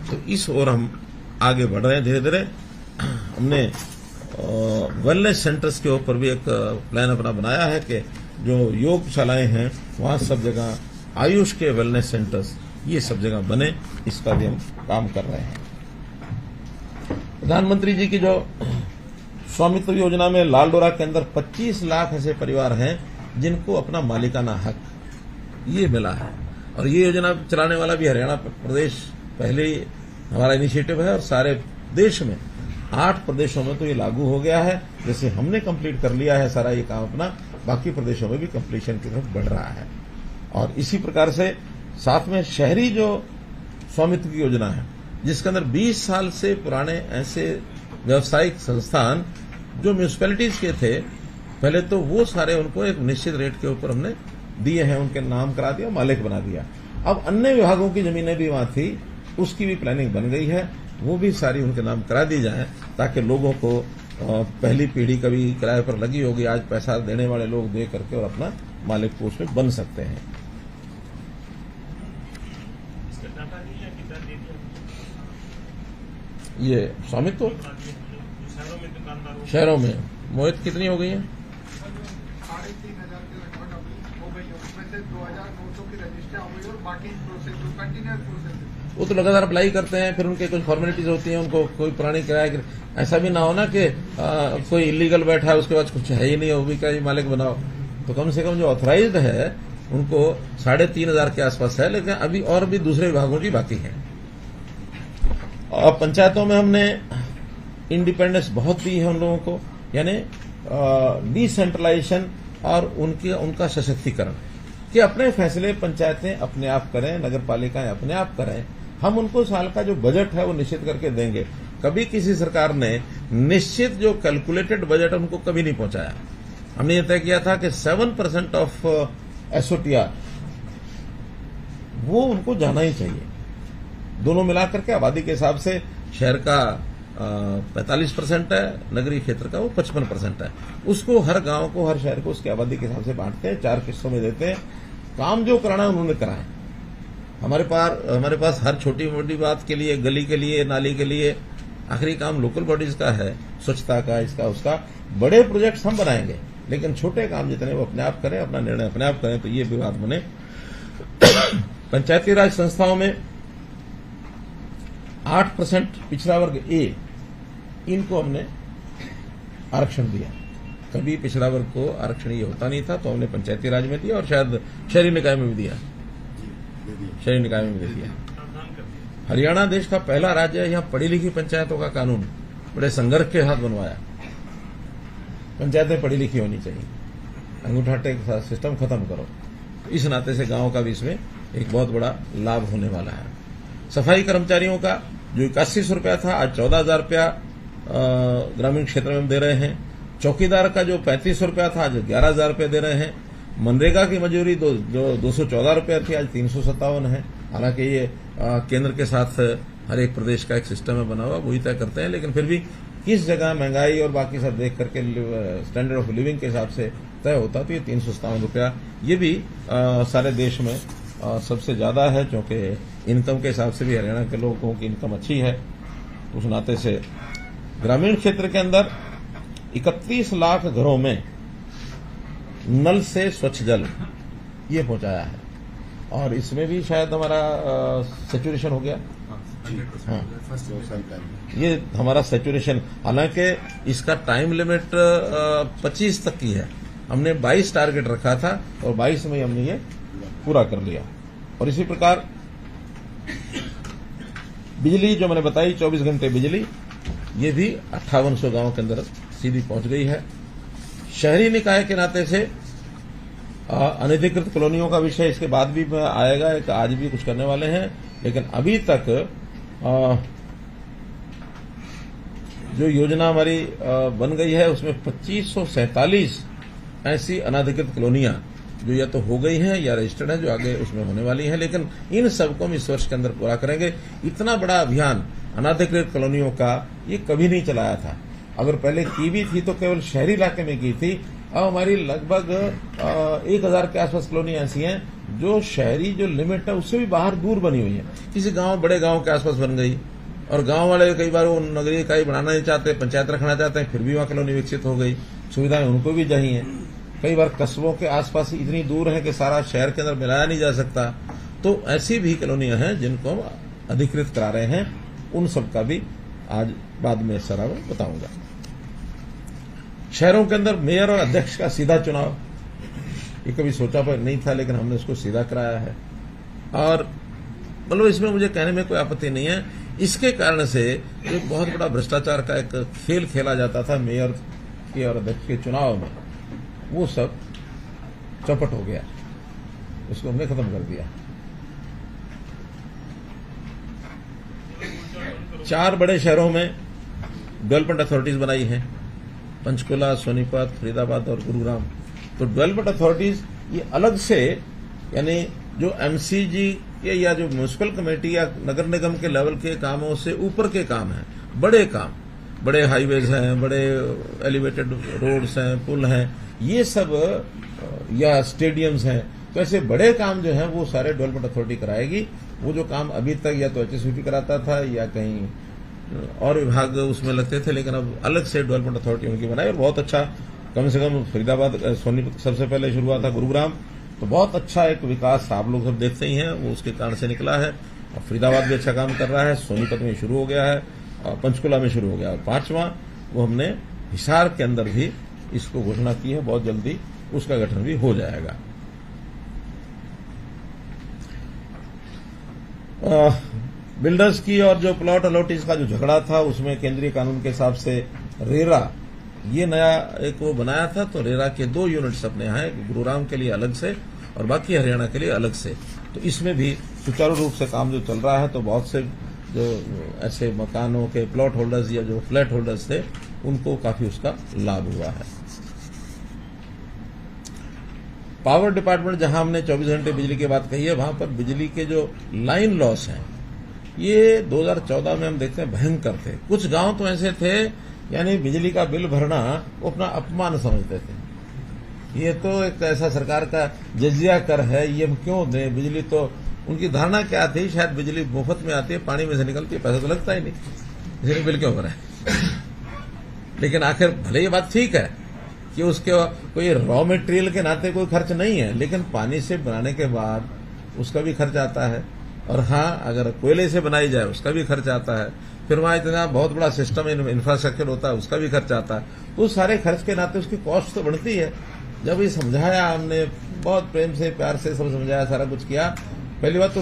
तो इस ओर हम आगे बढ़ रहे हैं धीरे धीरे। हमने वेलनेस सेंटर्स के ऊपर भी एक प्लान अपना बनाया है कि जो योगशालाएं हैं वहां सब जगह आयुष के वेलनेस सेंटर्स ये सब जगह बने, इसका भी हम काम कर रहे हैं। प्रधानमंत्री जी की जो स्वामित्व योजना में लाल डोरा के अंदर 25 लाख ऐसे परिवार हैं जिनको अपना मालिकाना हक ये मिला है, और ये योजना चलाने वाला भी हरियाणा प्रदेश पहले ही हमारा इनिशिएटिव है, और सारे देश में 8 प्रदेशों में तो ये लागू हो गया है। जैसे हमने कंप्लीट कर लिया है सारा ये काम अपना, बाकी प्रदेशों में भी कंप्लीशन की तरफ बढ़ रहा है। और इसी प्रकार से साथ में शहरी जो स्वामित्व की योजना है, जिसके अंदर 20 साल से पुराने ऐसे व्यावसायिक संस्थान जो म्यूनिसिपैलिटीज के थे पहले, तो वो सारे उनको एक निश्चित रेट के ऊपर हमने दिए हैं, उनके नाम करा दिया, मालिक बना दिया। अब अन्य विभागों की जमीनें भी वहां थी, उसकी भी प्लानिंग बन गई है, वो भी सारी उनके नाम करा दी जाए, ताकि लोगों को पहली पीढ़ी कभी किराए पर लगी होगी, आज पैसा देने वाले लोग दे करके और अपना मालिक को उसमें बन सकते हैं। ये स्वामित्व शहरों में मोहित कितनी हो गई है? 3,500 के लगभग अभी हो गई है, उसमें से 2,900 की रजिस्टर हो गई और बाकी प्रोसेस कंटिन्यूअस प्रोसेस है। वो तो लगातार अप्लाई करते हैं, फिर उनके कुछ फॉर्मेलिटीज होती हैं, उनको कोई पुरानी किराया, ऐसा भी ना हो ना कि कोई इलीगल बैठा है उसके बाद कुछ है ही नहीं, वो भी क्या मालिक बनाओ। तो कम से कम जो ऑथराइज्ड है उनको 3,500 के आसपास है, लेकिन अभी और भी दूसरे विभागों की बाकी है। और पंचायतों में हमने इंडिपेंडेंस बहुत दी है उन लोगों को, यानी डिसेंट्रलाइजेशन और उनका सशक्तिकरण, कि अपने फैसले पंचायतें अपने आप करें, नगर पालिकाएं अपने आप करें। हम उनको साल का जो बजट है वो निश्चित करके देंगे। कभी किसी सरकार ने निश्चित जो कैलकुलेटेड बजट उनको कभी नहीं पहुंचाया। हमने ये तय किया था कि 7% ऑफ SOTR वो उनको जाना ही चाहिए। दोनों मिलाकर के आबादी के हिसाब से शहर का 45% है, नगरीय क्षेत्र का वो 55% है। उसको हर गांव को, हर शहर को उसकी आबादी के हिसाब से बांटते हैं, 4 किस्तों में देते हैं। काम जो कराना है उन्होंने कराए। हमारे पास हर छोटी मोटी बात के लिए, गली के लिए, नाली के लिए, आखिरी काम लोकल बॉडीज का है, स्वच्छता का, इसका उसका। बड़े प्रोजेक्ट्स हम बनाएंगे, लेकिन छोटे काम जितने वो अपने आप करें, अपना निर्णय अपने आप करें, तो ये भी बात बने। पंचायती राज संस्थाओं में 8% पिछड़ा वर्ग ए, इनको हमने आरक्षण दिया। कभी पिछड़ा वर्ग को आरक्षण ये होता नहीं था, तो हमने पंचायती राज में दिया और शायद शहरी निकाय में भी दिया, शहरी निकाय में भी दे दिया। हरियाणा देश का पहला राज्य है यहाँ पढ़ी लिखी पंचायतों का कानून बड़े संघर्ष के साथ बनवाया। पंचायतें पढ़ी लिखी होनी चाहिए, अंगूठाटे के साथ सिस्टम खत्म करो। इस नाते से गांव का भी इसमें एक बहुत बड़ा लाभ होने वाला है। सफाई कर्मचारियों का जो 8100 रुपया था, आज 14,000 रुपया ग्रामीण क्षेत्र में हम दे रहे हैं। चौकीदार का जो 3500 रुपया था, आज 11,000 रुपये दे रहे हैं। मनरेगा की मजदूरी जो 214 रुपया थी, आज 357 है। हालांकि ये केंद्र के साथ हर एक प्रदेश का एक सिस्टम है बना हुआ, वही तय करते हैं, लेकिन फिर भी किस जगह महंगाई और बाकी सब देख करके स्टैंडर्ड ऑफ लिविंग के हिसाब से तय होता, तो ये 357 रुपया ये भी सारे देश में सबसे ज्यादा है, क्योंकि इनकम के हिसाब से भी हरियाणा के लोगों की इनकम अच्छी है। उस नाते से ग्रामीण क्षेत्र के अंदर 31 लाख घरों में नल से स्वच्छ जल ये पहुंचाया है, और इसमें भी शायद हमारा सैचुरेशन हो गया। हाँ, ये हमारा सैचुरेशन, हालांकि इसका टाइम लिमिट 25 तक की है। हमने 22 टारगेट रखा था और 22 में हमने ये पूरा कर लिया। और इसी प्रकार बिजली जो मैंने बताई 24 घंटे बिजली, ये भी 5800 गांवों के अंदर सीधी पहुंच गई है। शहरी निकाय के नाते से अनधिकृत कॉलोनियों का विषय इसके बाद भी आएगा, एक आज भी कुछ करने वाले हैं, लेकिन अभी तक जो योजना हमारी बन गई है उसमें 2547 ऐसी अनधिकृत कॉलोनियां जो या तो हो गई हैं या रजिस्टर्ड हैं, जो आगे उसमें होने वाली हैं, लेकिन इन सबको हम इस वर्ष के अंदर पूरा करेंगे। इतना बड़ा अभियान अनधिकृत कॉलोनियों का ये कभी नहीं चलाया था। अगर पहले की भी थी तो केवल शहरी इलाके में की थी। अब हमारी लगभग 1000 के आसपास कॉलोनी ऐसी हैं जो शहरी जो लिमिट है उससे भी बाहर दूर बनी हुई है। किसी गांव बड़े गांव के आसपास बन गई, और गांव वाले कई बार वो नगरीय इकाई बनाना नहीं चाहते, पंचायत रखना चाहते हैं, फिर भी वहां कॉलोनी विकसित हो गई। सुविधाएं उनको भी चाहिए। कई बार कस्बों के आसपास इतनी दूर है कि सारा शहर के अंदर मिलाया नहीं जा सकता, तो ऐसी भी कॉलोनियां हैं जिनको हम अधिकृत करा रहे हैं। उन सब का भी आज बाद में सारा बताऊंगा। शहरों के अंदर मेयर और अध्यक्ष का सीधा चुनाव, ये कभी सोचा पर नहीं था, लेकिन हमने उसको सीधा कराया है। और मतलब इसमें मुझे कहने में कोई आपत्ति नहीं है। इसके कारण से एक बहुत बड़ा भ्रष्टाचार का एक खेल खेला जाता था मेयर के और अध्यक्ष के चुनाव में, वो सब चौपट हो गया, उसको हमने खत्म कर दिया। 4 बड़े शहरों में डेवलपमेंट अथॉरिटीज बनाई हैं, पंचकुला, सोनीपत, फरीदाबाद और गुरुग्राम। तो डेवलपमेंट अथॉरिटीज ये अलग से, यानी जो एमसीजी के या जो म्यूनिसिपल कमेटी या नगर निगम के लेवल के कामों से ऊपर के काम हैं, बड़े काम, बड़े हाईवेज हैं, बड़े एलिवेटेड रोड्स हैं, पुल हैं, ये सब, या स्टेडियम्स हैं। तो ऐसे बड़े काम जो हैं वो सारे डेवलपमेंट अथॉरिटी कराएगी। वो जो काम अभी तक या तो एचएसवीपी कराता था या कहीं और विभाग उसमें लगते थे, लेकिन अब अलग से डेवलपमेंट अथॉरिटी उनकी बनाई, और बहुत अच्छा। कम से कम फरीदाबाद, सोनीपत सबसे पहले शुरू हुआ था, गुरुग्राम, तो बहुत अच्छा एक विकास आप लोग सब देखते ही हैं, वो उसके कारण से निकला है। और फरीदाबाद भी अच्छा काम कर रहा है, सोनीपत में शुरू हो गया है, और पंचकुला में शुरू हो गया। और 5वां वो हमने हिसार के अंदर भी इसको घोषणा की है, बहुत जल्दी उसका गठन भी हो जाएगा। बिल्डर्स की और जो प्लॉट अलॉटीज का जो झगड़ा था, उसमें केंद्रीय कानून के हिसाब से रेरा ये नया एक वो बनाया था, तो रेरा के 2 यूनिट्स अपने यहाँ है, गुरुग्राम के लिए अलग से और बाकी हरियाणा के लिए अलग से। तो इसमें भी सुचारू रूप से काम जो चल रहा है, तो बहुत से जो ऐसे मकानों के प्लॉट होल्डर्स या जो फ्लैट होल्डर्स थे, उनको काफी उसका लाभ हुआ है। पावर डिपार्टमेंट, जहां हमने 24 घंटे बिजली की बात कही है, वहां पर बिजली के जो लाइन लॉस हैं, ये 2014 में हम देखते हैं भयंकर थे। कुछ गांव तो ऐसे थे, यानी बिजली का बिल भरना वो अपना अपमान समझते थे। ये तो एक ऐसा सरकार का जजिया कर है, ये हम क्यों दें बिजली। तो उनकी धारणा क्या थी, शायद बिजली मुफ्त में आती है, पानी में से निकलती है, पैसा तो लगता ही नहीं, इसलिए बिल क्यों भरें। लेकिन आखिर भले ये बात ठीक है कि उसके कोई रॉ मटेरियल के नाते कोई खर्च नहीं है, लेकिन पानी से बनाने के बाद उसका भी खर्च आता है, और हाँ, अगर कोयले से बनाई जाए उसका भी खर्च आता है, फिर वहां इतना बहुत बड़ा सिस्टम इंफ्रास्ट्रक्चर होता है, उसका भी खर्च आता है। तो सारे खर्च के नाते उसकी कॉस्ट तो बढ़ती है। जब ये समझाया, हमने बहुत प्रेम से प्यार से सब समझाया, सारा कुछ किया। पहली बात तो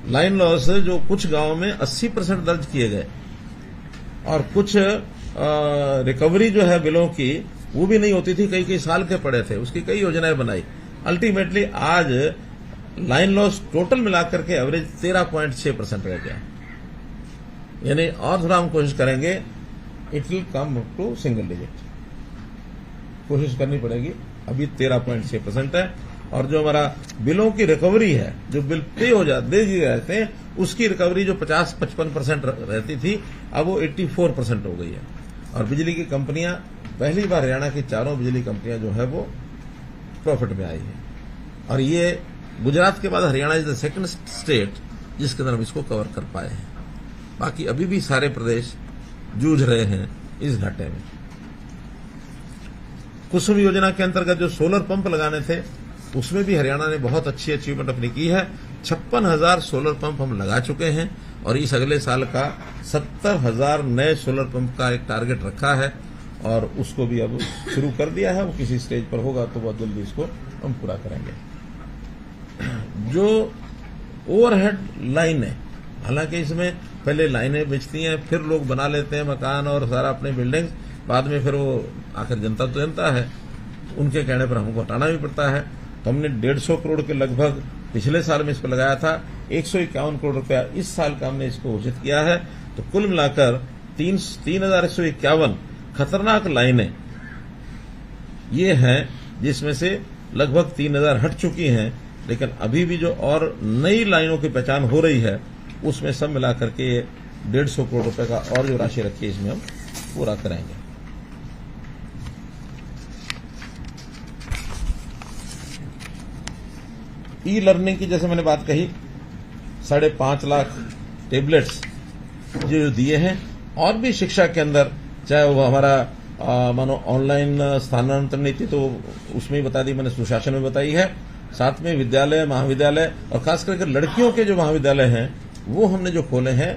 लाइन लॉस जो कुछ गांवों में 80% दर्ज किए गए, और कुछ रिकवरी जो है बिलों की वो भी नहीं होती थी, कई साल के पड़े थे, उसकी कई योजनाएं बनाई। अल्टीमेटली आज लाइन लॉस टोटल मिलाकर के एवरेज 13.6% रह गया। यानी और थोड़ा हम कोशिश करेंगे, it will come to single digit, कोशिश करनी पड़ेगी। अभी 13.6% है। और जो हमारा बिलों की रिकवरी है, जो बिल पे हो जाते दे दिए जाते हैं, उसकी रिकवरी जो 50-55% रहती थी, अब वो 84% हो गई है। और बिजली की कंपनियां, पहली बार हरियाणा की चारों बिजली कंपनियां जो है वो प्रॉफिट में आई है। और ये गुजरात के बाद Haryana is the second state जिसके अंदर हम इसको कवर कर पाए हैं। बाकी अभी भी सारे प्रदेश जूझ रहे हैं इस घाटे में। कुसुम योजना के अंतर्गत जो सोलर पंप लगाने थे, उसमें भी हरियाणा ने बहुत अच्छी अचीवमेंट अपनी की है। 56,000 सोलर पंप हम लगा चुके हैं, और इस अगले साल का 70,000 नए सोलर पंप का एक टारगेट रखा है, और उसको भी अब शुरू कर दिया है। वो किसी स्टेज पर होगा तो बहुत जल्दी इसको हम पूरा करेंगे। जो ओवरहेड लाइनें, हालांकि इसमें पहले लाइनें बिछती हैं, फिर लोग बना लेते हैं मकान और सारा अपने बिल्डिंग्स, बाद में फिर वो आखिर जनता तो जनता है, उनके कहने पर हमको हटाना भी पड़ता है। तो हमने 150 करोड़ के लगभग पिछले साल में इस पर लगाया था। 151 करोड़ रुपया इस साल का हमने इसको घोषित किया है। तो कुल मिलाकर 3,151 खतरनाक लाइनें ये हैं, जिसमें से लगभग 3,000 हट चुकी हैं। लेकिन अभी भी जो और नई लाइनों की पहचान हो रही है, उसमें सब मिलाकर के 150 करोड़ रुपए का और जो राशि रखी है, इसमें हम पूरा करेंगे। ई लर्निंग की जैसे मैंने बात कही, 5.5 लाख टेबलेट्स जो दिए हैं। और भी शिक्षा के अंदर, चाहे वो हमारा मानो ऑनलाइन स्थानांतरण नीति, तो उसमें ही बता दी मैंने, सुशासन में बताई है। साथ में विद्यालय, महाविद्यालय, और खास करके लड़कियों के जो महाविद्यालय हैं, वो हमने जो खोले हैं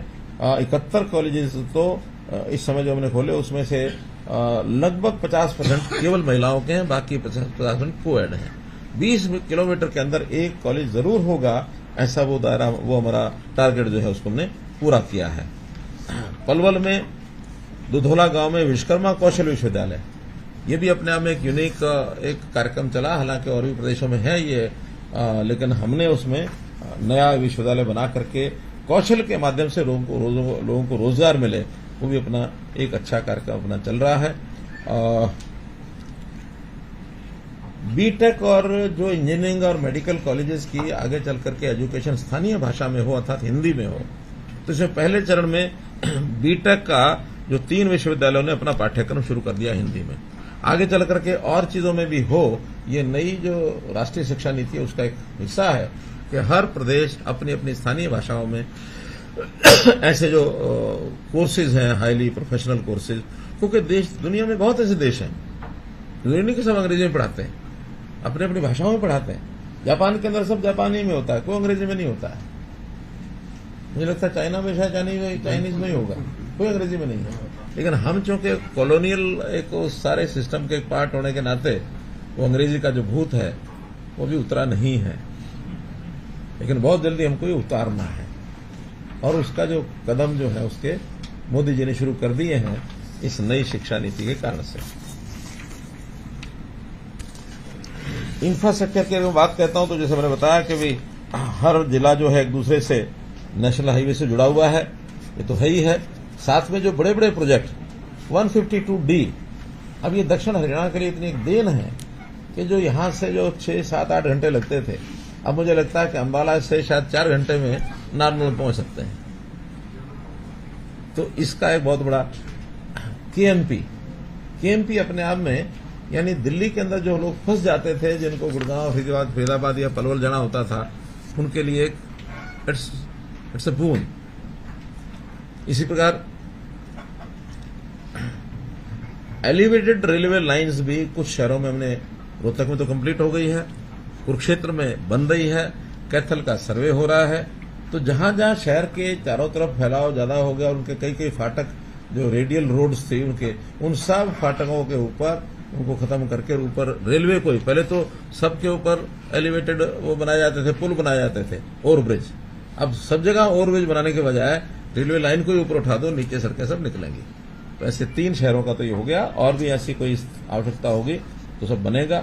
71 कॉलेजेस, तो इस समय जो हमने खोले उसमें से लगभग 50% केवल महिलाओं के हैं, बाकी 50% को-एड हैं। 20 किलोमीटर के अंदर एक कॉलेज जरूर होगा, ऐसा वो दायरा, वो हमारा टारगेट जो है उसको हमने पूरा किया है। पलवल में दुधौला गांव में विश्वकर्मा कौशल विश्वविद्यालय, ये भी अपने आप में एक यूनिक एक कार्यक्रम चला। हालांकि और भी प्रदेशों में है ये, लेकिन हमने उसमें नया विश्वविद्यालय बना करके कौशल के माध्यम से लोगों को रोजगार मिले, वो भी अपना एक अच्छा कार्यक्रम अपना चल रहा है। बीटेक और जो इंजीनियरिंग और मेडिकल कॉलेजेस की आगे चल करके एजुकेशन स्थानीय भाषा में हो, अर्थात हिंदी में हो, तो इसमें पहले चरण में बीटेक का जो 3 विश्वविद्यालयों ने अपना पाठ्यक्रम शुरू कर दिया हिंदी में। आगे चल करके और चीजों में भी हो, ये नई जो राष्ट्रीय शिक्षा नीति है उसका एक हिस्सा है कि हर प्रदेश अपनी अपनी स्थानीय भाषाओं में ऐसे जो कोर्सेज हैं, हाईली प्रोफेशनल कोर्सेज, क्योंकि देश, दुनिया में बहुत ऐसे देश हैं जो नहीं कि सब अंग्रेजी में पढ़ाते हैं, अपने अपनी भाषाओं में पढ़ाते हैं। जापान के अंदर सब जापानी में होता है, कोई अंग्रेजी में नहीं होता है। मुझे लगता है चाइना में शायद चाइनीज में ही होगा, कोई अंग्रेजी में नहीं है। लेकिन हम चूंकि कॉलोनियल एक सारे सिस्टम के एक पार्ट होने के नाते वो अंग्रेजी का जो भूत है वो भी उतरा नहीं है, लेकिन बहुत जल्दी हमको ये उतारना है। और उसका जो कदम जो है उसके मोदी जी ने शुरू कर दिए हैं इस नई शिक्षा नीति के कारण से। इंफ्रास्ट्रक्चर की अगर मैं बात कहता हूं तो जैसे मैंने बताया कि भी हर जिला जो है एक दूसरे से नेशनल हाईवे से जुड़ा हुआ है, ये तो है ही है। साथ में जो बड़े बड़े प्रोजेक्ट 152D, अब ये दक्षिण हरियाणा के लिए इतनी एक देन है कि जो यहां से जो 6, 7, 8 घंटे लगते थे, अब मुझे लगता है कि अंबाला से शायद 4 घंटे में नारनौल पहुंच सकते हैं। तो इसका एक बहुत बड़ा केएमपी अपने आप में, यानी दिल्ली के अंदर जो लोग फंस जाते थे, जिनको गुड़गांव, फरीदाबाद या पलवल जाना होता था, उनके लिए एक इट्स अ बून। इसी प्रकार एलिवेटेड रेलवे लाइंस भी कुछ शहरों में हमने, रोहतक में तो कंप्लीट हो गई है, कुरुक्षेत्र में बन रही है, कैथल का सर्वे हो रहा है। तो जहां जहां शहर के चारों तरफ फैलाव ज्यादा हो गया और उनके कई कई फाटक जो रेडियल रोड्स थे उनके, उन सब फाटकों के ऊपर उनको खत्म करके ऊपर रेलवे को ही, पहले तो सबके ऊपर एलिवेटेड वो बनाए जाते थे, पुल बनाए जाते थे, ओवरब्रिज। अब सब जगह ओवरब्रिज बनाने के बजाय रेलवे लाइन को ही ऊपर उठा दो, नीचे सड़कें सब निकलेंगी। तो ऐसे 3 शहरों का तो ये हो गया, और भी ऐसी कोई आवश्यकता होगी तो सब बनेगा।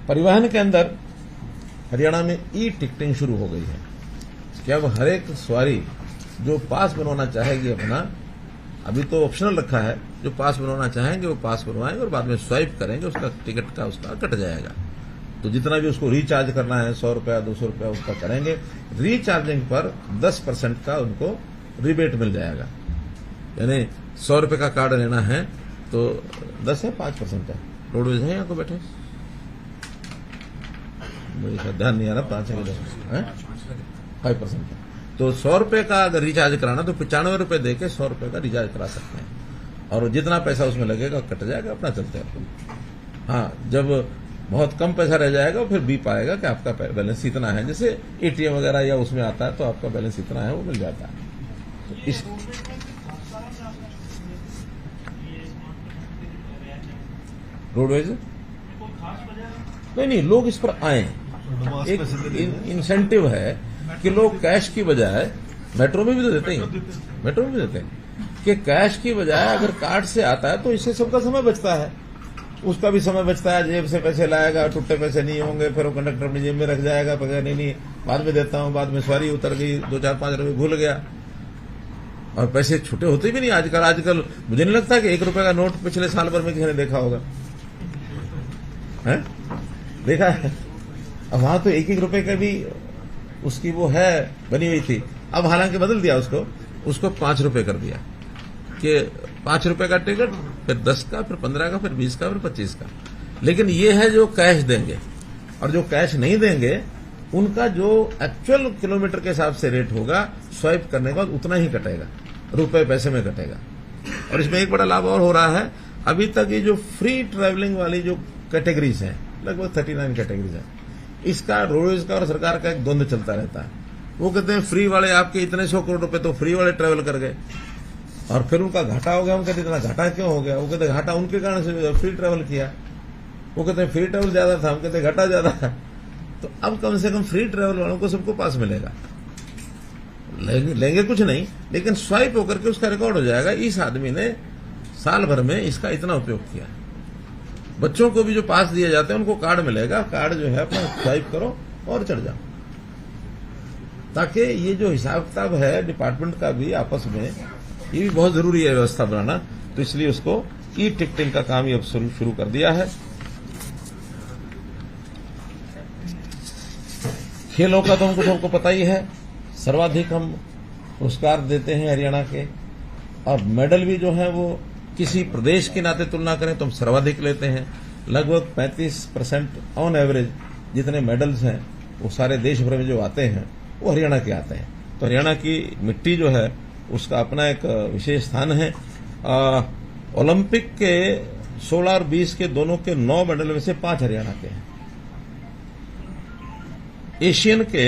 परिवहन के अंदर हरियाणा में ई टिकटिंग शुरू हो गई है कि अब हर एक सवारी जो पास बनवाना चाहेगी अपना, अभी तो ऑप्शनल रखा है, जो पास बनवाना चाहेंगे वो पास बनवाएंगे और बाद में स्वाइप करेंगे, उसका टिकट का उसका कट जाएगा। तो जितना भी उसको रिचार्ज करना है 100 रुपया 200 रुपया उसका करेंगे। रिचार्जिंग पर 10% का उनको रिबेट मिल जाएगा। यानी 100 रुपये का कार्ड लेना है तो 10 है 5% है। रोडवेज है यहाँ को बैठे, मुझे ध्यान नहीं आ रहा, 5 है 5% है। तो 100 रुपये का अगर रिचार्ज कराना तो 95 रुपये देके 100 रुपये का रिचार्ज करा सकते हैं, और जितना पैसा उसमें लगेगा कट जाएगा, अपना चलते हैं। हाँ, जब बहुत कम पैसा रह जाएगा फिर बीप आएगा कि आपका बैलेंस इतना है, जैसे एटीएम वगैरह या उसमें आता है तो आपका बैलेंस इतना है, वो मिल जाता है। तो इस रोडवेज नहीं, लोग इस पर आए। एक इंसेंटिव है कि लोग कैश की बजाय, मेट्रो में भी तो देते हैं, मेट्रो में भी देते हैं कि कैश की बजाय अगर कार्ड से आता है तो इससे सबका समय बचता है, उसका भी समय बचता है। जेब से पैसे लाएगा, टुट्टे पैसे नहीं होंगे, फिर वो कंडक्टर अपनी जेब में रख जाएगा, पकड़ नहीं बाद में देता हूं, बाद में सवारी उतर गई, 2-4-5 रुपये भूल गया, और पैसे छूटे होते भी नहीं आजकल। मुझे नहीं लगता कि 1 रुपए का नोट पिछले साल भर में किसी ने देखा होगा, है? देखा है? अब वहां तो 1-1 रुपए का भी उसकी वो है बनी हुई थी। अब हालांकि बदल दिया उसको 5 रुपए कर दिया कि 5 रुपए का टिकट, फिर 10 का, फिर 15 का, फिर 20 का, फिर 25 का। लेकिन ये है जो कैश देंगे, और जो कैश नहीं देंगे उनका जो एक्चुअल किलोमीटर के हिसाब से रेट होगा, स्वाइप करने का उतना ही कटेगा, रुपए पैसे में कटेगा। और इसमें एक बड़ा लाभ और हो रहा है, अभी तक ये जो फ्री ट्रैवलिंग वाली जो कैटेगरीज हैं, लगभग 39 कैटेगरीज हैं, इसका रोडवेज का और सरकार का एक द्वंद्व चलता रहता है। वो कहते हैं फ्री वाले आपके इतने 100 करोड़ रुपए तो फ्री वाले ट्रैवल कर गए, और फिर उनका घाटा हो गया। हम कहते इतना घाटा क्यों हो गया? वो कहते घाटा उनके कारण से फ्री ट्रैवल किया। वो कहते हैं फ्री ट्रैवल ज्यादा था, हम कहते घाटा ज्यादा है। तो अब कम से कम फ्री ट्रैवल वालों को सबको पास मिलेगा, लेंगे कुछ नहीं, लेकिन स्वाइप होकर के उसका रिकॉर्ड हो जाएगा, इस आदमी ने साल भर में इसका इतना उपयोग किया। बच्चों को भी जो पास दिए जाते हैं उनको कार्ड मिलेगा, कार्ड जो है अपना स्वाइप करो और चढ़ जाओ, ताकि ये जो हिसाब किताब है डिपार्टमेंट का भी आपस में, ये भी बहुत जरूरी है व्यवस्था बनाना। तो इसलिए उसको ई टिकटिंग का काम ये अब शुरू कर दिया है। खेलों का तो हमको सबको पता ही है, सर्वाधिक हम पुरस्कार देते हैं हरियाणा के, और मेडल भी जो है वो किसी प्रदेश के नाते तुलना करें तो हम सर्वाधिक लेते हैं। लगभग 35% ऑन एवरेज जितने मेडल्स हैं वो सारे देश भर में जो आते हैं वो हरियाणा के आते हैं। तो हरियाणा की मिट्टी जो है उसका अपना एक विशेष स्थान है। ओलंपिक के 16 और 20 के दोनों के 9 मेडल में से 5 हरियाणा के हैं। एशियन के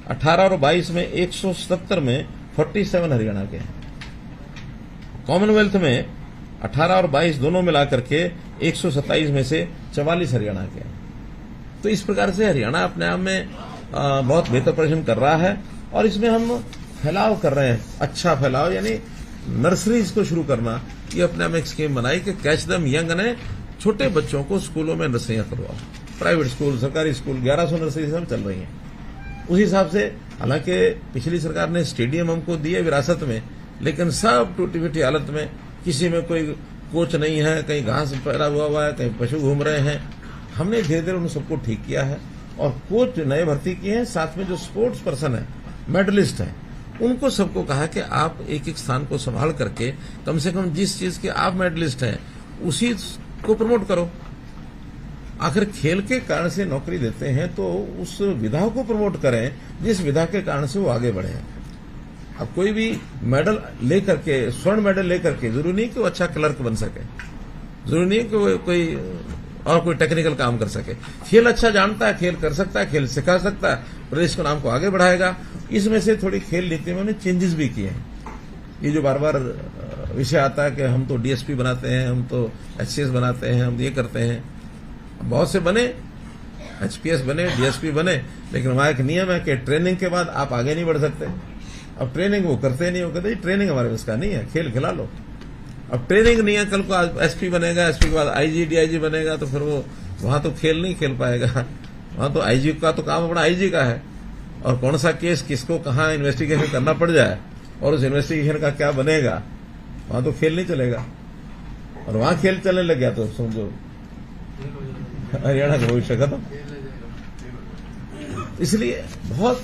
18 और 22 में 177 में 47 हरियाणा के हैं। कॉमनवेल्थ में 18 और 22 दोनों मिलाकर के 127 में से 44 हरियाणा के हैं। तो इस प्रकार से हरियाणा अपने आप में बहुत बेहतर प्रदर्शन कर रहा है, और इसमें हम फैलाव कर रहे हैं, अच्छा फैलाव, यानी नर्सरीज को शुरू करना। ये अपने आप में एक स्कीम बनाई कि कैच दम यंग ने छोटे बच्चों को स्कूलों में नर्सरियां करवाओ। प्राइवेट स्कूल, सरकारी स्कूल 1100 नर्सरीज हम चल रही हैं। उसी हिसाब से, हालांकि पिछली सरकार ने स्टेडियम हमको दिए विरासत में, लेकिन सब टूटी फूटी हालत में, किसी में कोई कोच नहीं है, कहीं घास पैदा हुआ है, कहीं पशु घूम रहे हैं। हमने धीरे धीरे उन सबको ठीक किया है, और कोच नए भर्ती किए हैं। साथ में जो स्पोर्ट्स पर्सन है, मेडलिस्ट है, उनको सबको कहा कि आप एक एक स्थान को संभाल करके कम से कम जिस चीज के आप मेडलिस्ट हैं उसी को प्रमोट करो। आखिर खेल के कारण से नौकरी देते हैं तो उस विधा को प्रमोट करें जिस विधा के कारण से वो आगे बढ़े। अब कोई भी मेडल लेकर के, स्वर्ण मेडल लेकर के, जरूरी नहीं कि वो अच्छा क्लर्क बन सके, जरूरी नहीं कि वो कोई और कोई टेक्निकल काम कर सके। खेल अच्छा जानता है, खेल कर सकता है, खेल सिखा सकता है, प्रदेश के नाम को आगे बढ़ाएगा। इसमें से थोड़ी खेल नीति में उन्होंने चेंजेस भी किए हैं। ये जो बार बार विषय आता है कि हम तो डीएसपी बनाते हैं, हम तो एचसीएस बनाते हैं, हम ये करते हैं, बहुत से बने, एचपीएस बने, डीएसपी बने, लेकिन वहां एक नियम है कि ट्रेनिंग के बाद आप आगे नहीं बढ़ सकते। अब ट्रेनिंग वो करते नहीं, वो कहते ट्रेनिंग हमारे पास का नहीं है, खेल खिला लो। अब ट्रेनिंग नहीं है, कल को एसपी बनेगा, एसपी के बाद आईजी डीआईजी बनेगा, तो फिर वो वहां तो खेल नहीं खेल पाएगा। वहां तो आईजी का तो काम अपना आईजी का है, और कौन सा केस किसको कहाँ इन्वेस्टिगेशन करना पड़ जाए और उस इन्वेस्टिगेशन का क्या बनेगा, वहां तो खेल नहीं चलेगा। और वहां खेल चलने लग गया तो समझो हरियाणा का भविष्य खत्म। इसलिए बहुत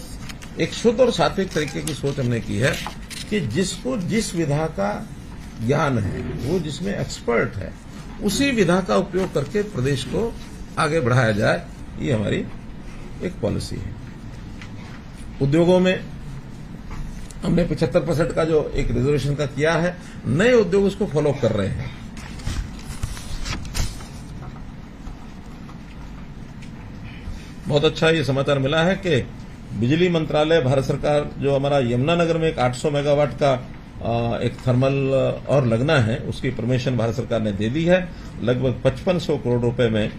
एक शुद्ध और सात्विक तरीके की सोच हमने की है कि जिसको जिस विधा का ज्ञान है, वो जिसमें एक्सपर्ट है, उसी विधा का उपयोग करके प्रदेश को आगे बढ़ाया जाए। ये हमारी एक पॉलिसी है। उद्योगों में हमने 75% का जो एक रिजर्वेशन का किया है, नए उद्योग उसको फॉलो कर रहे हैं। बहुत अच्छा ये समाचार मिला है कि बिजली मंत्रालय भारत सरकार जो हमारा यमुनानगर में एक 800 मेगावाट का एक थर्मल और लगना है, उसकी परमिशन भारत सरकार ने दे दी है। लगभग 5500 करोड़ रुपए में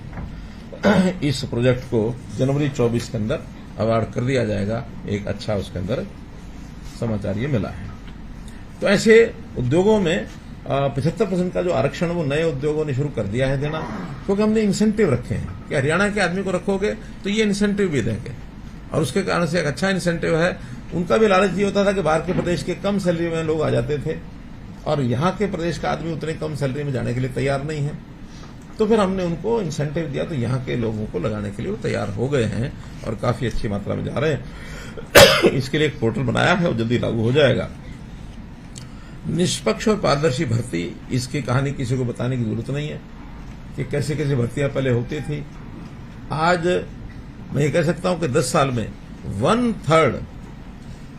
इस प्रोजेक्ट को जनवरी 24 के अंदर अवार्ड कर दिया जाएगा। एक अच्छा उसके अंदर समाचार ये मिला है। तो ऐसे उद्योगों में 75% का जो आरक्षण वो नए उद्योगों ने शुरू कर दिया है देना, क्योंकि हमने इंसेंटिव रखे हैं कि हरियाणा के आदमी को रखोगे तो ये इंसेंटिव भी देंगे, और उसके कारण से एक अच्छा इंसेंटिव है। उनका भी लालच ये होता था कि बाहर के प्रदेश के कम सैलरी में लोग आ जाते थे, और यहाँ के प्रदेश का आदमी उतने कम सैलरी में जाने के लिए तैयार नहीं है। तो फिर हमने उनको इंसेंटिव दिया, तो यहाँ के लोगों को लगाने के लिए वो तैयार हो गए हैं और काफी अच्छी मात्रा में जा रहे हैं। इसके लिए एक पोर्टल बनाया है और जल्दी लागू हो जाएगा। निष्पक्ष और पारदर्शी भर्ती, इसकी कहानी किसी को बताने की जरूरत नहीं है कि कैसे कैसे भर्तियां पहले होती थी। आज मैं ये कह सकता हूं कि 10 साल में 1/3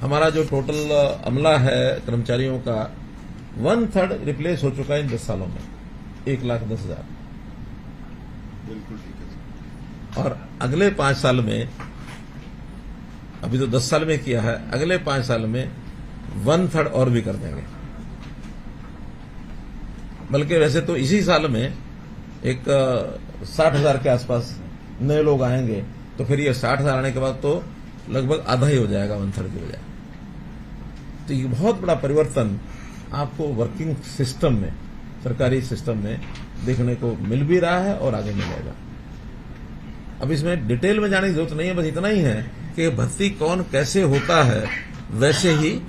हमारा जो टोटल अमला है कर्मचारियों का 1/3 रिप्लेस हो चुका है इन 10 सालों में, 1,10,000। बिल्कुल ठीक है। और अगले 5 साल में, अभी तो 10 साल में किया है, अगले 5 साल में 1/3 और भी कर देंगे। बल्कि वैसे तो इसी साल में एक 60,000 के आसपास नए लोग आएंगे, तो फिर ये 60,000 आने के बाद तो लगभग आधा ही हो जाएगा, 1/3 की बजाय। तो ये बहुत बड़ा परिवर्तन आपको वर्किंग सिस्टम में, सरकारी सिस्टम में देखने को मिल भी रहा है और आगे मिलेगा। अब इसमें डिटेल में जाने की जरूरत नहीं है, बस इतना ही है कि भर्ती कौन कैसे होता है, वैसे ही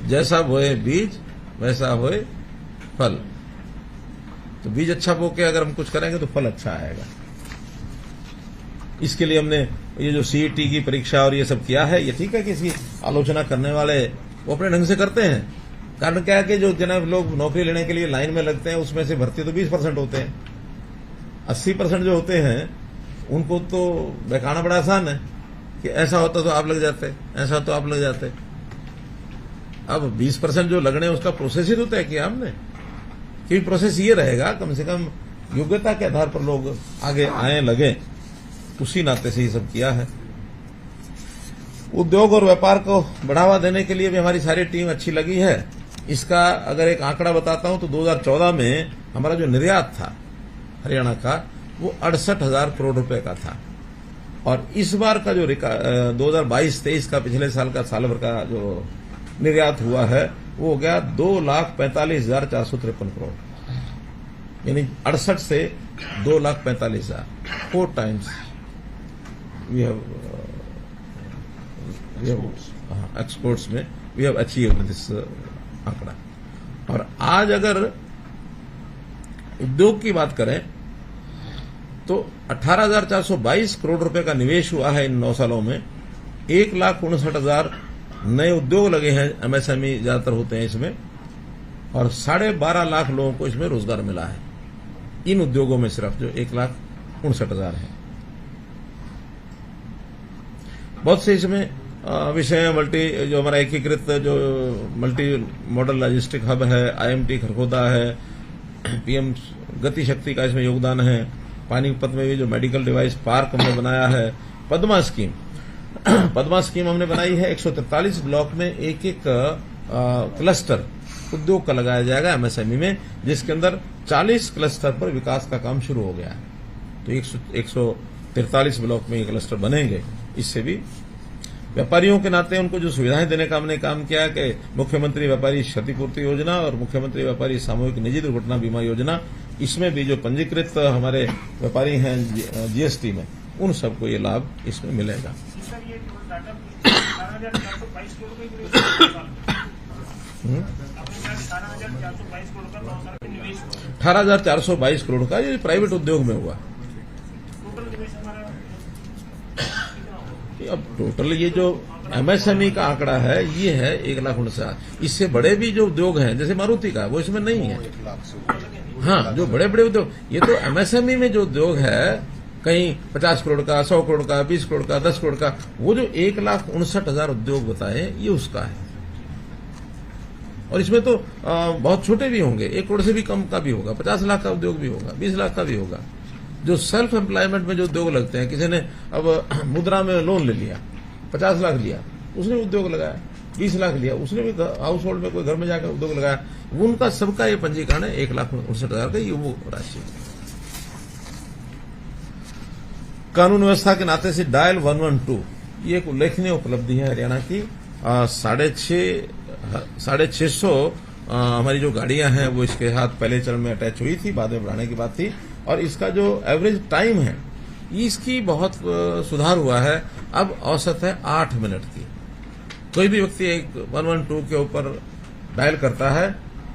जैसा बोए बीज वैसा होए फल। तो बीज अच्छा बो के अगर हम कुछ करेंगे तो फल अच्छा आएगा। इसके लिए हमने ये जो सीईटी की परीक्षा और ये सब किया है, ये ठीक है कि इसकी आलोचना करने वाले वो अपने ढंग से करते हैं। कारण क्या है कि जो जनाब लोग नौकरी लेने के लिए लाइन में लगते हैं, उसमें से भर्ती तो 20% होते हैं। 80% जो होते हैं उनको तो बहकाना बड़ा आसान है कि ऐसा होता तो आप लग जाते, ऐसा तो आप लग जाते। अब 20% जो लगने उसका प्रोसेस ही तो तय किया हमने, क्योंकि प्रोसेस ये रहेगा कम से कम योग्यता के आधार पर लोग आगे आए लगे, उसी नाते से ये सब किया है। उद्योग और व्यापार को बढ़ावा देने के लिए भी हमारी सारी टीम अच्छी लगी है। इसका अगर एक आंकड़ा बताता हूं तो 2014 में हमारा जो निर्यात था हरियाणा का वो 68,000 करोड़ रुपए का था, और इस बार का जो 2022-23 का पिछले साल का साल भर का जो निर्यात हुआ है वो हो गया 2,45,453 करोड़, यानी 68 से 2,45,000, 4 times we have exports में we have achieved this आंकड़ा। और आज अगर उद्योग की बात करें तो 18,422 करोड़ रुपए का निवेश हुआ है इन 9 सालों में। 1,59,000 नए उद्योग लगे हैं, एमएसएमई ज्यादातर होते हैं इसमें, और 12.5 लाख लोगों को इसमें रोजगार मिला है इन उद्योगों में, सिर्फ जो 1,59,000 है। बहुत से इसमें विषय मल्टी, जो हमारा एकीकृत जो मल्टी मॉडल लॉजिस्टिक हब है, आईएमटी खरगोदा है, पीएम गति शक्ति का इसमें योगदान है। पानीपत में भी जो मेडिकल डिवाइस पार्क हमने बनाया है। पद्मा स्कीम हमने बनाई है। 143 ब्लॉक में एक एक क्लस्टर उद्योग का लगाया जाएगा एमएसएमई में, जिसके अंदर 40 क्लस्टर पर विकास का काम शुरू हो गया है। तो 143 ब्लॉक में ये क्लस्टर बनेंगे। इससे भी व्यापारियों के नाते उनको जो सुविधाएं देने का हमने काम किया है कि मुख्यमंत्री व्यापारी क्षतिपूर्ति योजना और मुख्यमंत्री व्यापारी सामूहिक निजी दुर्घटना बीमा योजना, इसमें भी जो पंजीकृत हमारे व्यापारी हैं जीएसटी में, उन सबको ये लाभ इसमें मिलेगा। सर, ये केवल डाटा 18,422 करोड़ का अपने 18,422 करोड़ का 9 साल के निवेश हुआ। 18,422 करोड़ का ये प्राइवेट उद्योग में हुआ। टोटल निवेश हमारा अब टोटल ये जो एमएसएमई का आंकड़ा है ये है 1,59,000। इससे बड़े भी जो उद्योग हैं जैसे मारुति का, वो इसमें नहीं है। हाँ, जो बड़े बड़े उद्योग, ये तो एमएसएमई में जो उद्योग है कहीं 50 करोड़ का, 100 करोड़ का, 20 करोड़ का, 10 करोड़ का, वो जो 1,59,000 उद्योग बताए ये उसका है। और इसमें तो बहुत छोटे भी होंगे, 1 करोड़ से भी कम का भी होगा, 50 लाख का उद्योग भी होगा, 20 लाख का भी होगा। जो सेल्फ एम्प्लॉयमेंट में जो उद्योग लगते हैं, किसी ने अब मुद्रा में लोन ले लिया, 50 लाख लिया, उसने उद्योग लगाया, 20 लाख लिया, उसने भी हाउस होल्ड में कोई घर में जाकर उद्योग लगाया, उनका सबका ये पंजीकरण है 1,59,000 का, ये वो राशि। कानून व्यवस्था के नाते से डायल 112 ये एक उल्लेखनीय उपलब्धि है हरियाणा की। 650 हमारी जो गाड़ियां हैं वो इसके साथ पहले चरण में अटैच हुई थी, बाद में बढ़ाने की बात थी। और इसका जो एवरेज टाइम है इसकी बहुत सुधार हुआ है, अब औसत है 8 मिनट की। कोई भी व्यक्ति एक 112 के ऊपर डायल करता है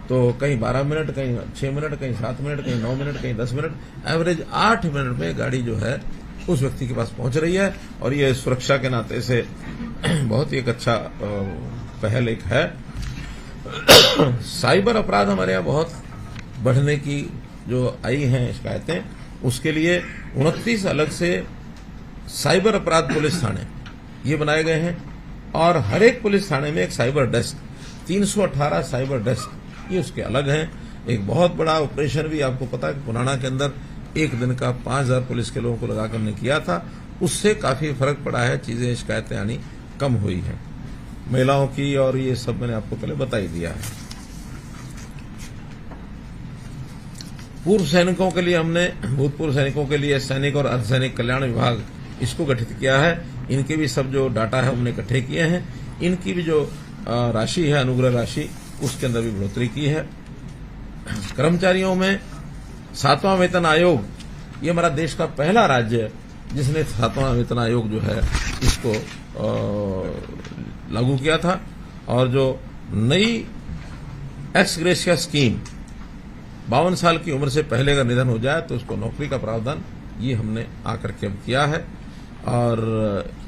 तो कहीं 12 मिनट, कहीं 6 मिनट, कहीं 7 मिनट, कहीं 9 मिनट, कहीं 10 मिनट, एवरेज 8 मिनट में गाड़ी जो है उस व्यक्ति के पास पहुंच रही है। और ये सुरक्षा के नाते से बहुत ही एक अच्छा पहल एक है। साइबर अपराध हमारे यहाँ बहुत बढ़ने की जो आई हैं शिकायतें, उसके लिए 29 अलग से साइबर अपराध पुलिस थाने ये बनाए गए हैं। और हर एक पुलिस थाने में एक साइबर डेस्क, 318 साइबर डेस्क ये उसके अलग हैं। एक बहुत बड़ा ऑपरेशन भी आपको पता है कि पुराना के अंदर एक दिन का 5,000 पुलिस के लोगों को लगाकर हमने किया था, उससे काफी फर्क पड़ा है, चीजें शिकायतें आनी कम हुई हैं महिलाओं की, और ये सब मैंने आपको पहले बता ही दिया है। पूर्व सैनिकों के लिए हमने, भूतपूर्व सैनिकों के लिए सैनिक और अर्धसैनिक कल्याण विभाग इसको गठित किया है। इनके भी सब जो डाटा है हमने इकट्ठे किए हैं। इनकी भी जो राशि है, अनुग्रह राशि, उसके अंदर भी बढ़ोतरी की है। कर्मचारियों में 7वां वेतन आयोग, ये हमारा देश का पहला राज्य है जिसने 7वां वेतन आयोग जो है इसको लागू किया था। और जो नई एक्स ग्रेशिया स्कीम, 52 साल की उम्र से पहले अगर निधन हो जाए तो उसको नौकरी का प्रावधान, ये हमने आकर के अब किया है। और